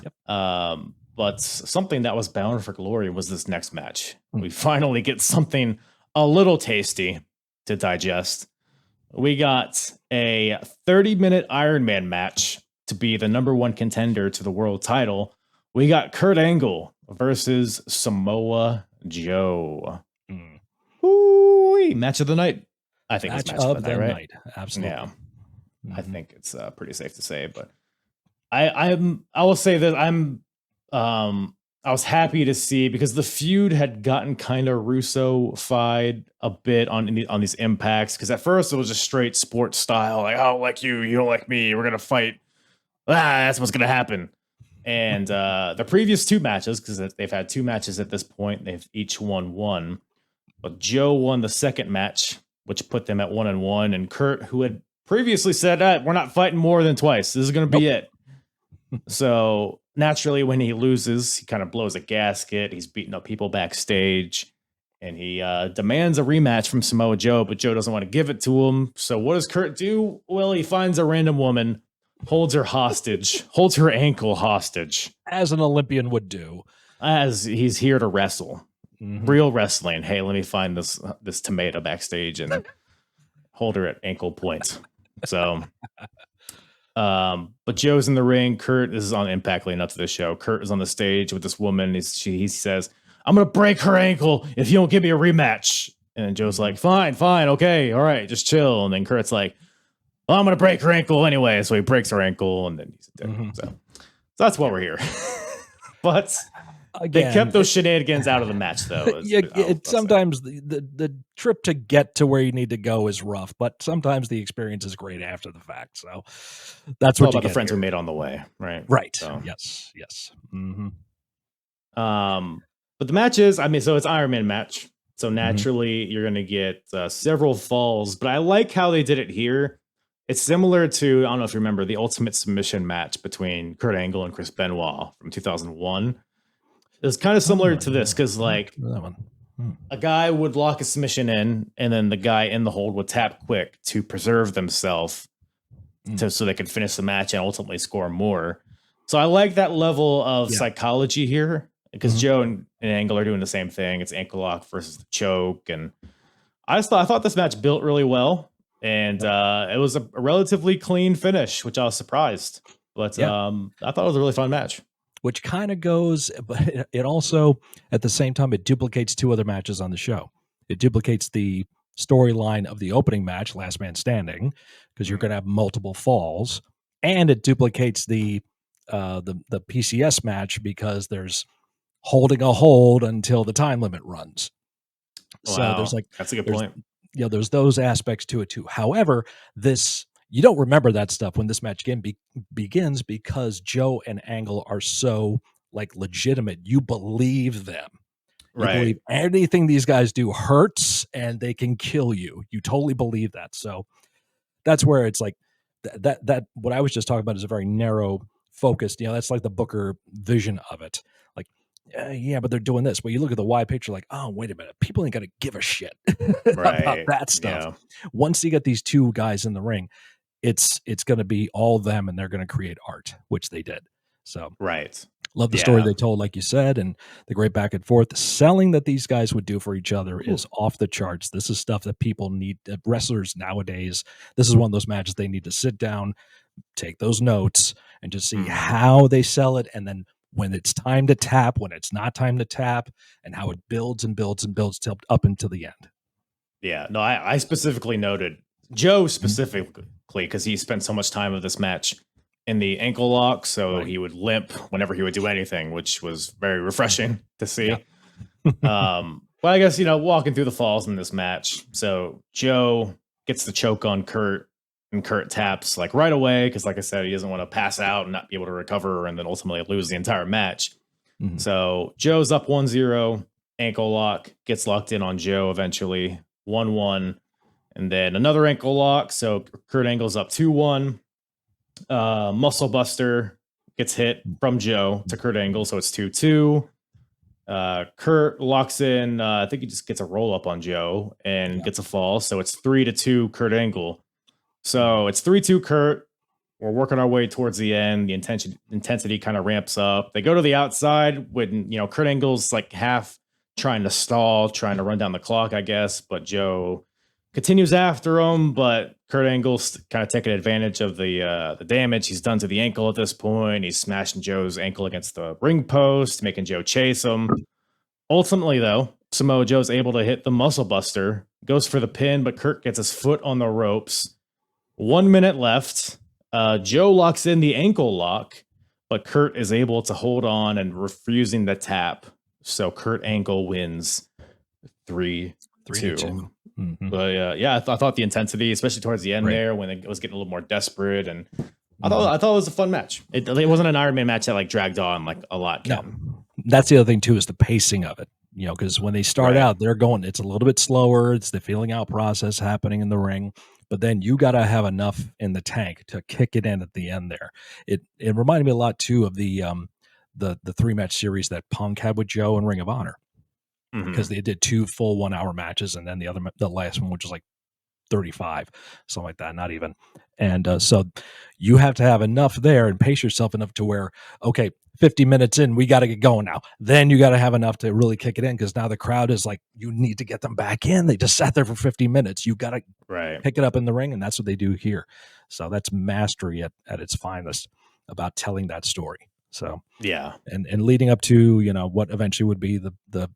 Yep. But something that was bound for glory was this next match. Hmm. We finally get something a little tasty to digest. We got a 30-minute Iron Man match to be the number one contender to the world title. We got Kurt Angle versus Samoa Joe. Mm. Ooh, match of the night. I think it's Match match of of the the night, right? night. Absolutely. Yeah. I Mhm. think it's pretty safe to say, but I will say that I was happy to see, because the feud had gotten kind of Russo-fied a bit on these impacts, because at first it was just straight sports style, like, I don't like you, you don't like me, we're gonna fight. That's what's gonna happen. And the previous two matches, because they've had two matches at this point, they've each won one. But Joe won the second match, which put them at 1-1, and Kurt, who had previously said, we're not fighting more than twice, this is gonna be it. So naturally, when he loses, he kind of blows a gasket. He's beating up people backstage, and he demands a rematch from Samoa Joe, but Joe doesn't want to give it to him. So what does Kurt do? Well, he finds a random woman, holds her hostage, holds her ankle hostage, As an Olympian would do. as he's here to wrestle. Mhm. Real wrestling. Hey, let me find this tomato backstage and hold her at ankle point. So but Joe's in the ring. Kurt, this is on Impact leading up to this show. Kurt is on the stage with this woman. He says, I'm going to break her ankle if you don't give me a rematch. And Joe's like, fine, okay, all right, just chill. And then Kurt's like, well, I'm going to break her ankle anyway. So he breaks her ankle, and then he's dead. Mhm. So that's why we're here. But Again, they kept those shenanigans out of the match, though. Sometimes the trip to get to where you need to go is rough, but sometimes the experience is great after the fact. So that's It's all what you about the get friends here. we made on the way, right? Right. So. Yes. Mhm. But the match is, so it's Iron Man match. So naturally, you're going to get several falls. But I like how they did it here. It's similar to, I don't know if you remember, the Ultimate Submission match between Kurt Angle and Chris Benoit from 2001. It was kind of similar to this, because like that one. a guy would lock a submission in, and then the guy in the hold would tap quick to preserve themselves so they could finish the match and ultimately score more. So I like that level of psychology here, because Joe and Angle are doing the same thing. It's ankle lock versus the choke, and I thought this match built really well, and it was a relatively clean finish, which I was surprised. But I thought it was a really fun match. Which kind of goes, but it also, at the same time, it duplicates two other matches on the show. It duplicates the storyline of the opening match, Last Man Standing, because you're going to have multiple falls, and it duplicates the PCS match, because there's holding a hold until the time limit runs. Wow. So there's that's a good point. There's those aspects to it too. However, you don't remember that stuff when this match game begins, because Joe and Angle are so legitimate. You believe them. You believe anything these guys do hurts and they can kill you. You totally believe that. So that's where it's like that what I was just talking about is a very narrow focused, that's like the Booker vision of it. Like, yeah, but they're doing this. But you look at the wide picture, like, oh, wait a minute. People ain't going to give a shit about that stuff. Yeah. Once you get these two guys in the ring, it's going to be all them, and they're going to create art, which they did. So love the story they told, like you said, and the great back and forth. The selling that these guys would do for each other is off the charts. This is stuff that people need. Wrestlers nowadays, this is one of those matches they need to sit down, take those notes, and just see how they sell it, and then when it's time to tap, when it's not time to tap, and how it builds and builds and builds till up until the end. Yeah, no, I specifically noted Joe specifically, because he spent so much time of this match in the ankle lock, so he would limp whenever he would do anything, which was very refreshing to see. But I guess, walking through the falls in this match, so Joe gets the choke on Kurt, and Kurt taps right away, because like I said, he doesn't want to pass out and not be able to recover and then ultimately lose the entire match. So Joe's up 1-0, ankle lock, gets locked in on Joe eventually, 1-1, and then another ankle lock, so Kurt Angle's up 2-1. Muscle Buster gets hit from Joe to Kurt Angle, so it's 2-2. Kurt locks in. I think he just gets a roll up on Joe and gets a fall. So it's 3-2 Kurt Angle. So it's 3-2 Kurt. We're working our way towards the end. The intensity kind of ramps up. They go to the outside when, Kurt Angle's like half trying to stall, trying to run down the clock, I guess. But Joe continues after him. But Kurt Angle's kind of taking advantage of the damage he's done to the ankle at this point. He's smashing Joe's ankle against the ring post, making Joe chase him. Ultimately, though, Samoa Joe's able to hit the muscle buster, goes for the pin, but Kurt gets his foot on the ropes. 1 minute left. Joe locks in the ankle lock, but Kurt is able to hold on and refusing the tap. So Kurt Angle wins 3-2. Mm-hmm. But I thought the intensity, especially towards the end there, when it was getting a little more desperate, and I thought it was a fun match. It wasn't an Iron Man match that like dragged on like a lot. No, that's the other thing too, is the pacing of it. Because when they start out, they're going, it's a little bit slower. It's the feeling out process happening in the ring. But then you got to have enough in the tank to kick it in at the end there. It reminded me a lot, too, of the 3-match series that Punk had with Joe in Ring of Honor. Because they did 2 full 1-hour matches, and then the last one, which was like 35, something like that, not even. And so you have to have enough there and pace yourself enough to where, okay, 50 minutes in, we got to get going now. Then you got to have enough to really kick it in, because now the crowd is like, you need to get them back in. They just sat there for 50 minutes. You got to pick it up in the ring, and that's what they do here. So that's mastery at its finest about telling that story. So and leading up to what eventually would be the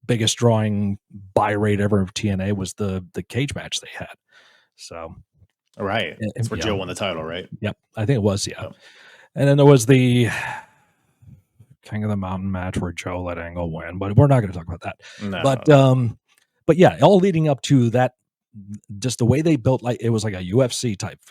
biggest drawing buy rate ever of TNA was the cage match they had. So that's where Joe won the title, right? Yep, I think it was. Yep. And then there was the King of the Mountain match where Joe let Angle win, but we're not going to talk about that. No. But yeah, all leading up to that, just the way they built, like it was like a UFC type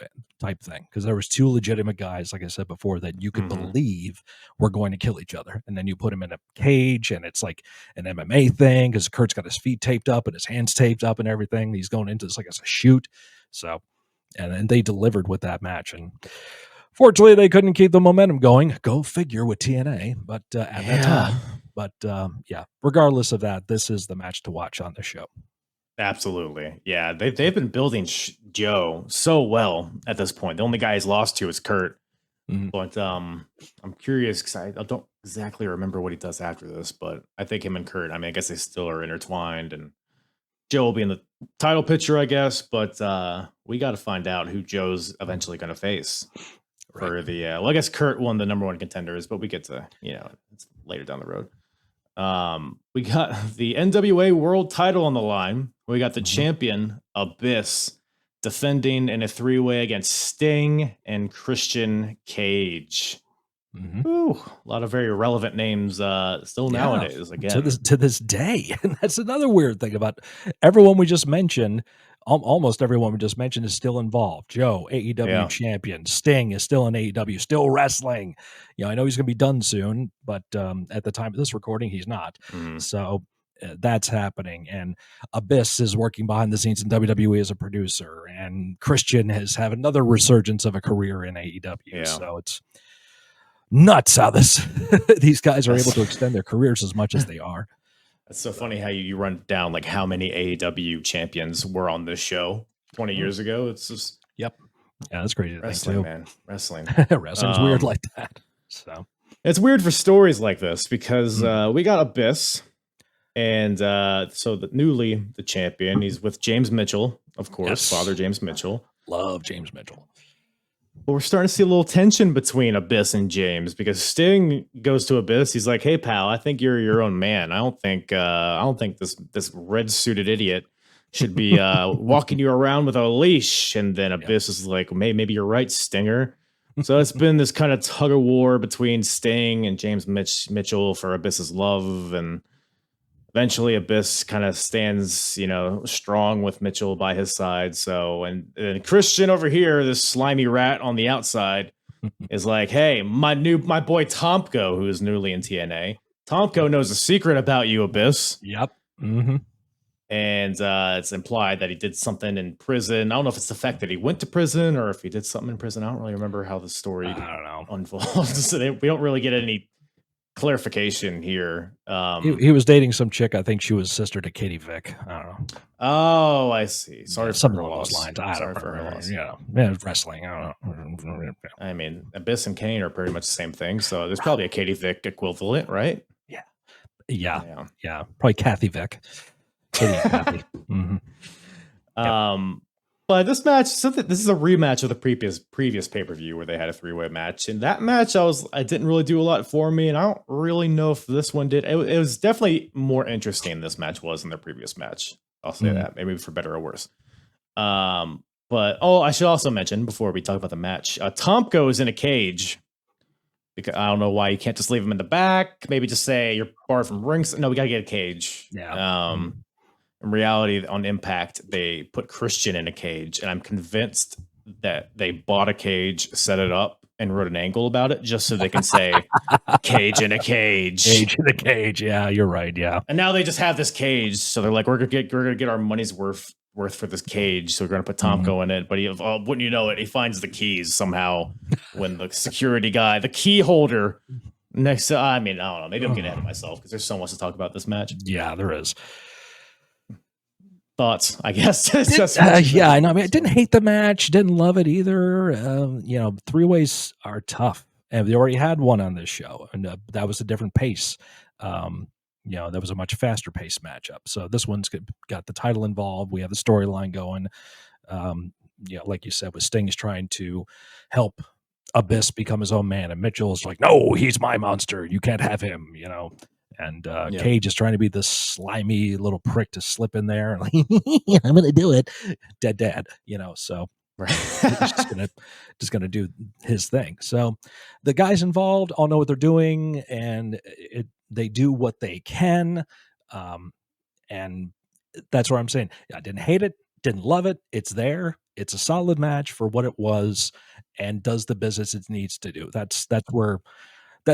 thing, because there was 2 legitimate guys, like I said before, that you could believe were going to kill each other, and then you put them in a cage, and it's like an MMA thing, because Kurt's got his feet taped up and his hands taped up and everything. He's going into this like as a shoot. So, and they delivered with that match, and fortunately, they couldn't keep the momentum going. Go figure with TNA, but at that time. But regardless of that, this is the match to watch on the show. Absolutely. Yeah, they've been building Joe so well at this point. The only guy he's lost to is Kurt. But I'm curious, because I don't exactly remember what he does after this, but I think him and Kurt, I guess they still are intertwined, and Joe will be in the title picture, I guess, but we got to find out who Joe's eventually going to face. For the I guess Kurt won the #1 contenders, but we get to it's later down the road. We got the NWA World Title on the line. We got the champion Abyss defending in a 3-way against Sting and Christian Cage. Ooh, a lot of very relevant names still nowadays. Again, to this day, and that's another weird thing about everyone we just mentioned. Almost everyone we just mentioned is still involved. Joe, AEW champion. Sting is still in AEW, still wrestling. I know he's going to be done soon, but at the time of this recording, he's not. So that's happening. And Abyss is working behind the scenes in WWE as a producer. And Christian has had another resurgence of a career in AEW. So it's nuts how these guys are able to extend their careers as much as they are. It's so funny how you run down like how many AEW champions were on this show 20 years ago. It's just yeah, that's crazy. Wrestling, man, wrestling. Wrestling's weird like that. So it's weird for stories like this because we got Abyss, and so the champion, he's with James Mitchell, of course, Father James Mitchell. Love James Mitchell. But we're starting to see a little tension between Abyss and James, because Sting goes to Abyss. He's like, "Hey, pal, I think you're your own man. I don't think this red suited idiot should be walking you around with a leash." And then Abyss is like, "Maybe you're right, Stinger." So it's been this kind of tug of war between Sting and James Mitchell for Abyss's love, and eventually Abyss kind of stands, strong with Mitchell by his side. So, and Christian over here, this slimy rat on the outside, is like, "Hey, my boy Tomko, who is newly in TNA, Tomko knows a secret about you, Abyss." Yep. And it's implied that he did something in prison. I don't know if it's the fact that he went to prison or if he did something in prison. I don't really remember how the story unfolds. So we don't really get any clarification here. He was dating some chick. I think she was sister to Katie Vick. I don't know. Oh, I see. Sorry for Something her along loss. those lines. I Sorry don't for her remember. loss. You know, man, wrestling. I don't know. I mean, Abyss and Kane are pretty much the same thing. So there's probably a Katie Vick equivalent, right? Yeah. Probably Kathy Vick. Katie and Kathy. But this match, this is a rematch of the previous pay-per-view where they had a 3-way match. And that match, I didn't really do a lot for me, and I don't really know if this one did. It was definitely more interesting this match was than the previous match. I'll say that, maybe for better or worse. But I should also mention before we talk about the match, Tomko is in a cage. Because I don't know why you can't just leave him in the back. Maybe just say you're barred from rings. No, we gotta get a cage. Yeah. In reality, on Impact, they put Christian in a cage, and I'm convinced that they bought a cage, set it up, and wrote an angle about it just so they can say cage in a cage. Cage in a cage. Yeah, you're right. Yeah. And now they just have this cage, so they're like, we're gonna get our money's worth for this cage, so we're gonna put Tomko in it. But wouldn't you know it, he finds the keys somehow when the security guy, the key holder next to, I don't know, maybe I'm getting ahead of myself because there's so much to talk about this match. Yeah, there is. Thoughts, I guess. Yeah, I know. I mean, I didn't hate the match, didn't love it either. 3-ways are tough, and they already had one on this show, and that was a different pace. That was a much faster paced matchup. So this one's got the title involved. We have the storyline going. Like you said, with Sting is trying to help Abyss become his own man, and Mitchell's like, no, he's my monster. You can't have him. And Cage is trying to be this slimy little prick to slip in there and like, I'm gonna do it. Dead dad, so he's just gonna do his thing. So the guys involved all know what they're doing, and they do what they can. And that's what I'm saying. I didn't hate it, didn't love it. It's there. It's a solid match for what it was, and does the business it needs to do. That's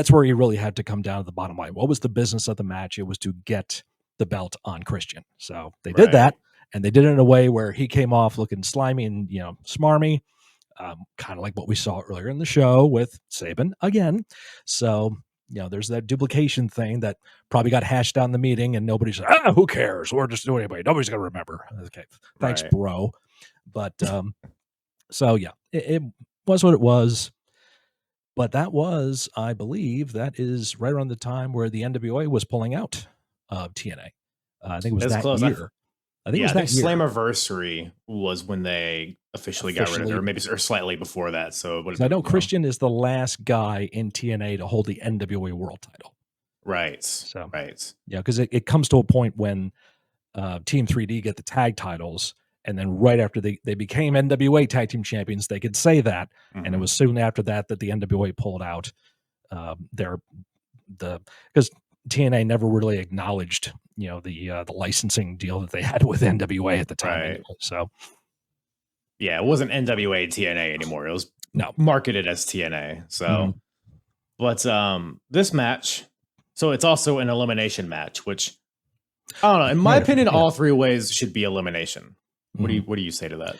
where he really had to come down to the bottom line. What was the business of the match? It was to get the belt on Christian. So they did that, and they did it in a way where he came off looking slimy and, smarmy, kind of like what we saw earlier in the show with Sabin again. So, there's that duplication thing that probably got hashed out in the meeting, and nobody's like, who cares? We're just doing anybody. Nobody's going to remember. Okay. Thanks, bro. But, so yeah, it was what it was. But that was, I believe, that is right around the time where the NWA was pulling out of TNA. I think it was that year. I think Slammiversary was when they officially got rid of it, or slightly before that. So I know Christian is the last guy in TNA to hold the NWA World Title. Right. So right. Yeah, because it comes to a point when Team 3D get the tag titles. And then right after they became NWA Tag Team Champions, they could say that. And it was soon after that the NWA pulled out because TNA never really acknowledged, the licensing deal that they had with NWA at the time. Right. Anyway, so yeah, it wasn't NWA TNA anymore. It was marketed as TNA. So, but this match, so it's also an elimination match, which I don't know. In my opinion, all 3 ways should be elimination. What do you say to that?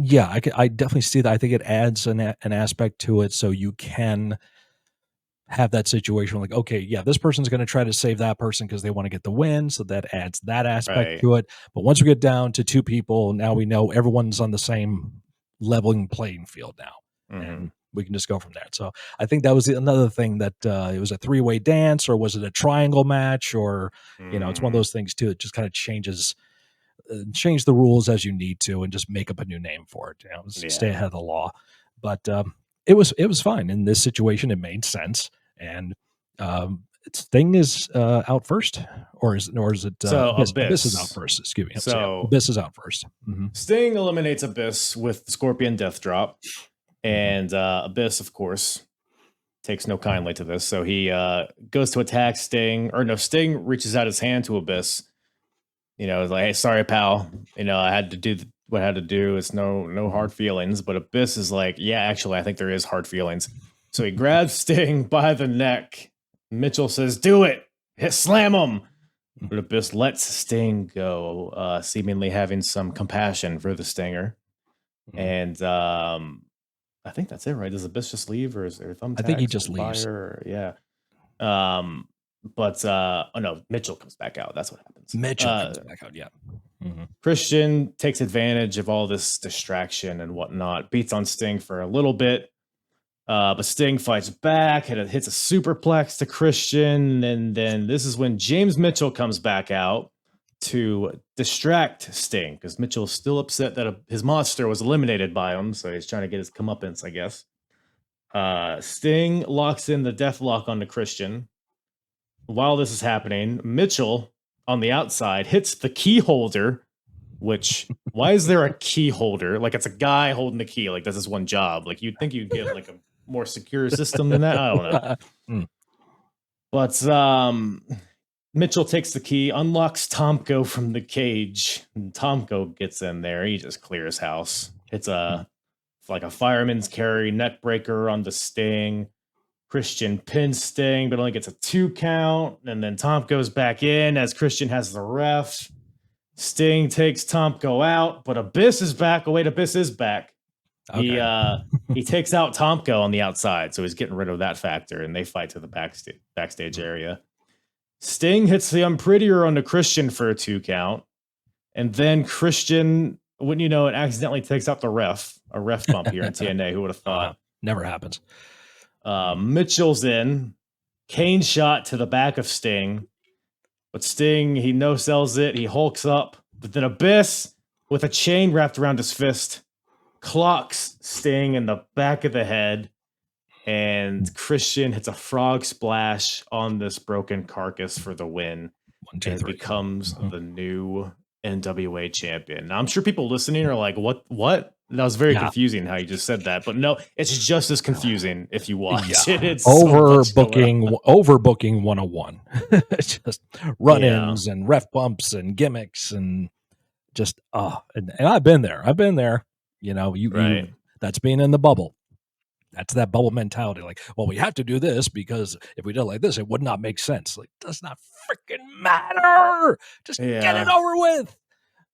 Yeah, I definitely see that. I think it adds an aspect to it, so you can have that situation like, okay, yeah, this person's going to try to save that person because they want to get the win, so that adds that aspect to it. But once we get down to 2 people, now we know everyone's on the same leveling playing field now, and we can just go from there. So I think that was another thing that it was a 3-way dance, or was it a triangle match, or it's one of those things too. It just kind of change the rules as you need to, and just make up a new name for it. Stay ahead of the law. But it was fine in this situation. It made sense, and Sting is out first, or is it? Abyss is out first. Excuse me. So Abyss is out first. Sting eliminates Abyss with Scorpion Death Drop, and Abyss, of course, takes no kindly to this. So he goes to attack Sting, Sting reaches out his hand to Abyss. It's like, hey, sorry, pal. I had to do what I had to do. It's no hard feelings. But Abyss is like, yeah, actually, I think there is hard feelings. So he grabs Sting by the neck. Mitchell says, do it. Slam him. But Abyss lets Sting go, seemingly having some compassion for the Stinger. And I think that's it, right? Does Abyss just leave, or is there thumbtacks? I think he just leaves. Yeah. But oh no, Mitchell comes back out. That's what happens. Mitchell comes back out. Yeah. Mhm. Christian takes advantage of all this distraction and whatnot, beats on Sting for a little bit. But Sting fights back and it hits a superplex to Christian. And then this is when James Mitchell comes back out to distract Sting because Mitchell's still upset that his monster was eliminated by him. So he's trying to get his comeuppance, I guess. Sting locks in the death lock onto Christian. While this is happening, Mitchell on the outside hits the key holder, which why is there a key holder? Like it's a guy holding the key, like that's his one job. Like you'd think you'd get like a more secure system than that. I don't know. But Mitchell takes the key, unlocks Tomko from the cage, and Tomko gets in there. He just clears house. It's like a fireman's carry neck breaker on the Sting. Christian pins Sting, but only gets a 2 count. And then Tomp goes back in as Christian has the ref. Sting takes Tomko out, but Abyss is back. Oh, wait, Abyss is back. Okay. He takes out Tomko on the outside, so he's getting rid of that factor, and they fight to the backstage area. Sting hits the Unprettier on the Christian for a 2 count. And then Christian, wouldn't you know, it accidentally takes out a ref bump here in TNA. Who would have thought? Never happens. Mitchell's in. Cane shot to the back of Sting. But Sting, he no-sells it. He hulks up. But then Abyss, with a chain wrapped around his fist, clocks Sting in the back of the head. And Christian hits a frog splash on this broken carcass for the win. 1, 2, 3. And becomes the new NWA champion. Now, I'm sure people listening are like, what? That was very confusing how you just said that. But no, it's just as confusing if you watch it. It's overbooking 101. It's just run-ins and ref bumps and gimmicks and just, and I've been there. You know, you that's being in the bubble. That's that bubble mentality. Like, well, we have to do this because if we did it like this, it would not make sense. Like, does not freaking matter. Just get it over with.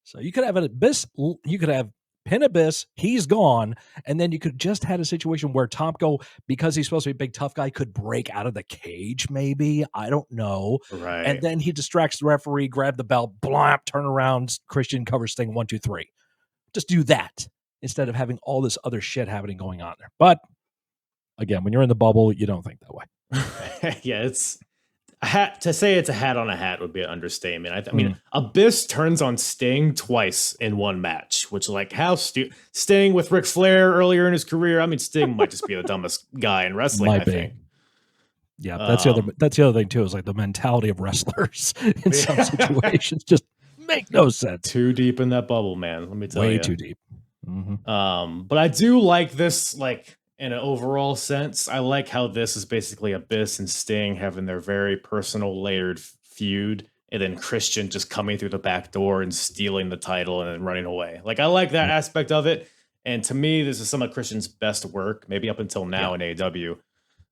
So you could have an Abyss. You could have Pin Abyss. He's gone. And then you could just had a situation where Tomko, because he's supposed to be a big tough guy, could break out of the cage maybe. I don't know. Right. And then he distracts the referee, grab the belt, blamp, turn around, Christian covers Sting 1, 2, 3. Just do that instead of having all this other shit happening going on there. But again, when you're in the bubble, you don't think that way. Yeah, it's a hat. To say it's a hat on a hat would be an understatement. I mean, Abyss turns on Sting twice in one match, which like how Sting with Ric Flair earlier in his career. I mean, Sting might just be the dumbest guy in wrestling. I think. Yeah, that's the other thing too. Is like the mentality of wrestlers in some situations just make no sense. Too deep in that bubble, man. Let me tell you, way too deep. But I do like this, like. In an overall sense, I like how this is basically Abyss and Sting having their very personal layered feud, and then Christian just coming through the back door and stealing the title and then running away. Like, I like that aspect of it. And to me, this is some of Christian's best work, maybe up until now in AEW.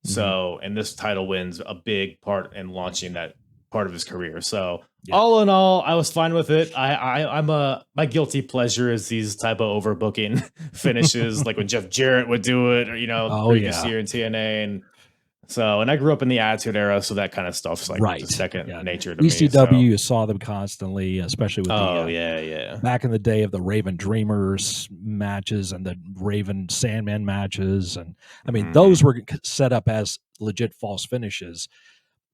So, and this title wins a big part in launching that part of his career. So all in all, I was fine with it. My guilty pleasure is these type of overbooking finishes, like when Jeff Jarrett would do it, or, you know, previous year in TNA. And I grew up in the Attitude Era, so that kind of stuff's like just second nature to ECW, me. you saw them constantly, especially with back in the day of the Raven Dreamers matches and the Raven Sandman matches. And I mean, those were set up as legit false finishes,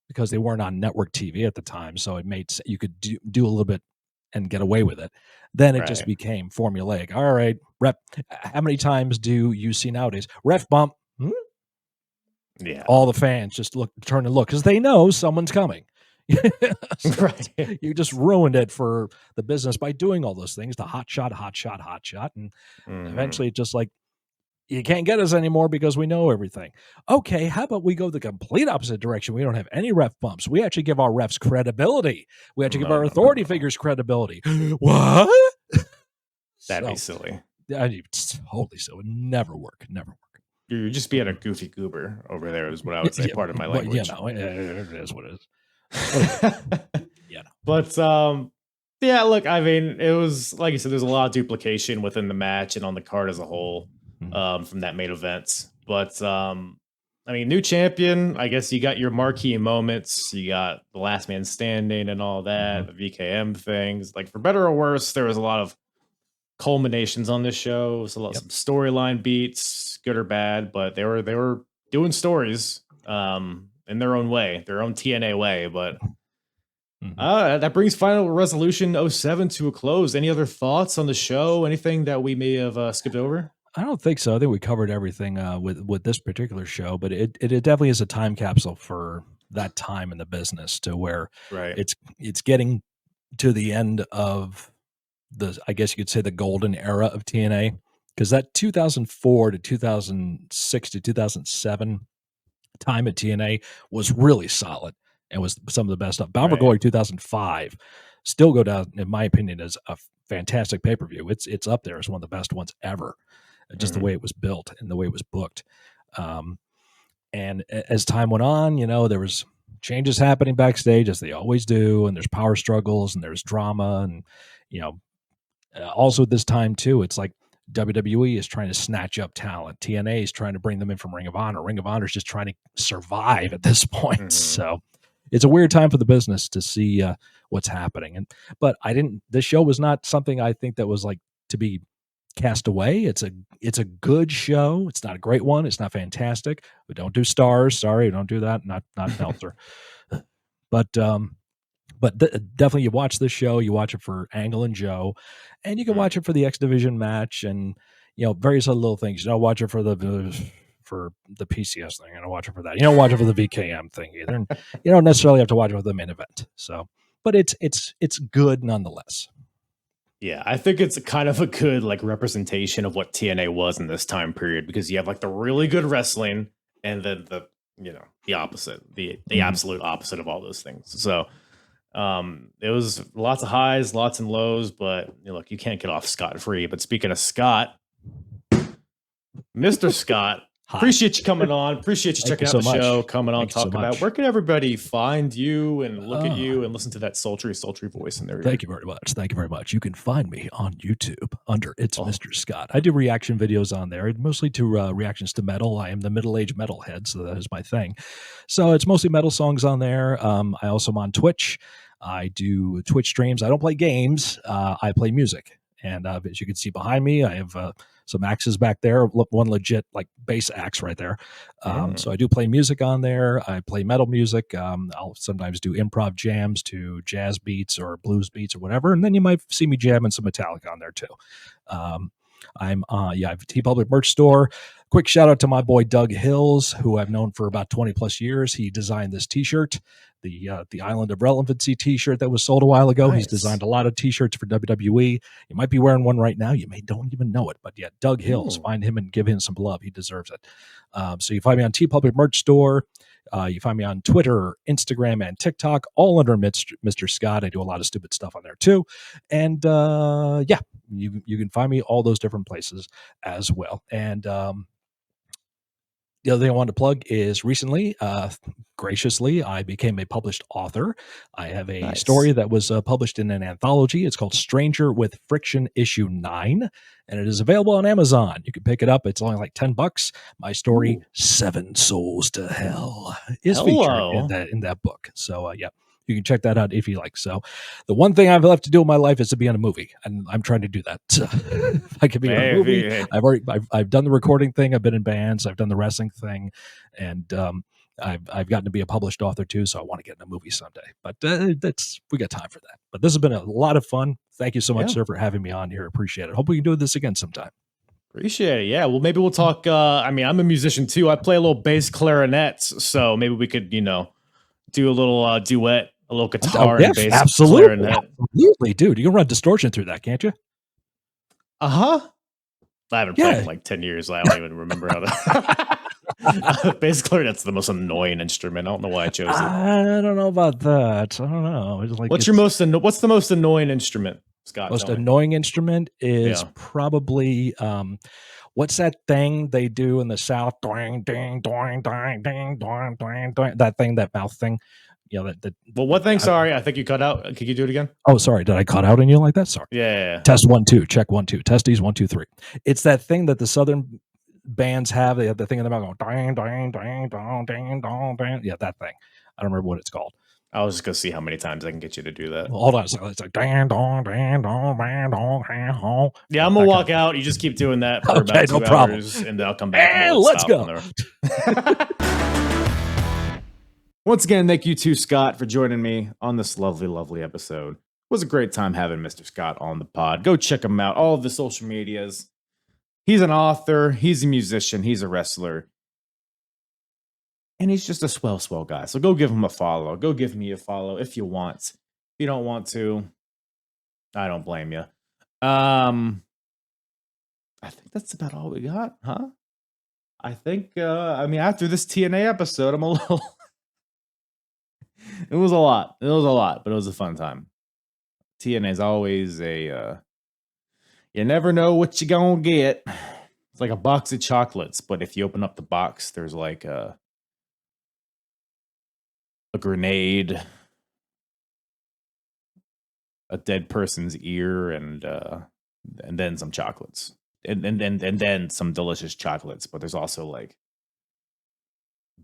because they weren't on network TV at the time, so it made you could do a little bit and get away with it. Then it just became formulaic. All right, ref. How many times do you see nowadays? Ref bump. Yeah, all the fans just turn and look because they know someone's coming. You just ruined it for the business by doing all those things. The hot shot, and eventually it just like. You can't get us anymore because we know everything. Okay, how about we go the complete opposite direction? We don't have any ref bumps. We actually give our refs credibility. We actually give our authority figures credibility. What? That'd be silly. Totally silly. Never work. You're just being a goofy goober over there is what I would say. Part of my language. It is what it is. But look, I mean, it was like you said, there's a lot of duplication within the match and on the card as a whole. From that main event, but I mean, new champion. I guess you got your marquee moments. You got the last man standing and all that, the VKM things. Like for better or worse, there was a lot of culminations on this show. So Yep. some storyline beats, good or bad, but they were doing stories in their own way, their own TNA way. But that brings Final Resolution 07 to a close. Any other thoughts on the show? Anything that we may have skipped over? I don't think so. I think we covered everything with this particular show, but it definitely is a time capsule for that time in the business, to where Right. it's getting to the end of the, I guess you could say, the golden era of TNA, because that 2004 to 2006 to 2007 time at TNA was really solid and was some of the best stuff. Bound for Right. Glory 2005 still go down, in my opinion, as a fantastic pay-per-view. It's up there as one of the best ones ever. Just the way it was built and the way it was booked. And as time went on, there was changes happening backstage, as they always do, and there's power struggles and there's drama, and also this time too, it's like WWE is trying to snatch up talent. TNA is trying to bring them in from Ring of Honor. Ring of Honor is just trying to survive at this point. So it's a weird time for the business to see what's happening. But this show was not something I think that was like to be cast away. It's a good show. It's not a great one. It's not fantastic. We don't do stars. Sorry, we don't do that. Not Meltzer. But definitely, you watch this show. You watch it for Angle and Joe, and you can watch it for the X Division match, and various other little things. You don't watch it for the PCS thing. You don't watch it for that. You don't watch it for the VKM thing either. And you don't necessarily have to watch it for the main event. So, but it's good nonetheless. Yeah, I think it's kind of a good like representation of what TNA was in this time period, because you have like the really good wrestling and then the opposite, the absolute opposite of all those things. So it was lots of highs, lots and lows, but look, you can't get off scot-free. But speaking of Scott, Mr. Scott, appreciate you coming on. Appreciate you checking out the show, coming on, talking about where can everybody find you and look at you and listen to that sultry, sultry voice in there. Thank you very much. Thank you very much. You can find me on YouTube under It's Mr. Scott. I do reaction videos on there, mostly to reactions to metal. I am the middle-aged metalhead, so that is my thing. So it's mostly metal songs on there. I also am on Twitch. I do Twitch streams. I don't play games. I play music. And as you can see behind me, I have some axes back there, one legit like bass axe right there. So I do play music on there. I play metal music. I'll sometimes do improv jams to jazz beats or blues beats or whatever. And then you might see me jamming some Metallica on there too. I have a TeePublic merch store. Quick shout out to my boy Doug Hills, who I've known for about 20 plus years. He designed this t-shirt, the Island of Relevancy t-shirt that was sold a while ago. Nice. He's designed a lot of t-shirts for WWE. You might be wearing one right now. You don't even know it, but yeah, Doug Hills, find him and give him some love. He deserves it. So you find me on TeePublic merch store. You find me on Twitter, Instagram, and TikTok, all under Mr. Scott. I do a lot of stupid stuff on there too. And you can find me all those different places as well. And the other thing I wanted to plug is recently, graciously, I became a published author. I have a story that was published in an anthology. It's called Stranger with Friction issue 9, and it is available on Amazon. You can pick it up. It's only like $10. My story, 7 Souls to Hell, is featured in that book. So, you can check that out if you like. So the one thing I've left to do in my life is to be on a movie, and I'm trying to do that. So if I could be on a movie, I've done the recording thing. I've been in bands. I've done the wrestling thing, and I've gotten to be a published author too. So I want to get in a movie someday, but we got time for that. But this has been a lot of fun. Thank you so much, sir, for having me on here. Appreciate it. Hope we can do this again sometime. Appreciate it. Yeah. Well, maybe we'll talk. I'm a musician too. I play a little bass clarinet, so maybe we could, do a little duet. A little guitar and bass. Absolutely. Absolutely, dude. You can run distortion through that, can't you? I haven't played in like 10 years. I don't even remember how to. Bass clarinet's the most annoying instrument. I don't know why I chose it. I don't know about that. I don't know. What's the most annoying instrument, Scott? Most annoying instrument is probably what's that thing they do in the South? Doing, ding, doing, ding, ding, doing, doing, doing. That thing, that mouth thing. Well, what thing? Sorry, I think you cut out. Could you do it again? Oh, sorry. Did I cut out on you like that? Sorry. Yeah. Test 1 2. Check 1 2. Testes 1 2 3. It's that thing that the Southern bands have. They have the thing in the mouth going, dang, dang, dang, dang, dang, dang, dang. Yeah, that thing. I don't remember what it's called. I was just gonna see how many times I can get you to do that. Well, hold on. So it's like dang, dong, dang, dong, dang, dong, dang, dong. Yeah, I'm gonna walk out. You just keep doing that for Okay, about 2 no problem. hours, and then I'll come back. And we'll let's stop go. on the- Once again, thank you to Scott for joining me on this lovely, lovely episode. It was a great time having Mr. Scott on the pod. Go check him out. All of the social medias. He's an author. He's a musician. He's a wrestler. And he's just a swell, swell guy. So go give him a follow. Go give me a follow if you want. If you don't want to, I don't blame you. I think that's about all we got, huh? I think, after this TNA episode, I'm a little... It was a lot. It was a lot, but it was a fun time. TNA is always a... you never know what you're going to get. It's like a box of chocolates, but if you open up the box, there's like a grenade, a dead person's ear, and then some chocolates, and then some delicious chocolates. But there's also like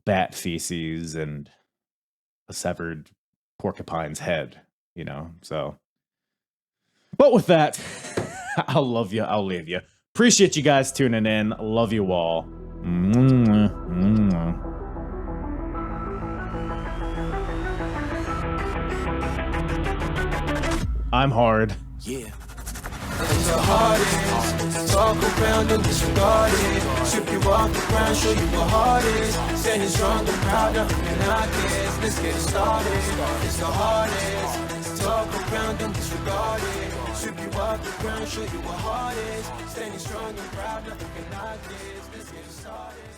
bat feces and a severed porcupine's head, So, but with that, I'll love you. I'll leave you. Appreciate you guys tuning in. Love you all. I'm hard. Yeah. And the hardest, talk around and disregard it. Strip you off the ground, show you what hard is. Standing strong and proud, nothing can knock it. Let's get it started. It's the hardest, talk around and disregard it. Strip you off the ground, show you what hard is. Standing strong and proud, nothing can knock it. Let's get it started.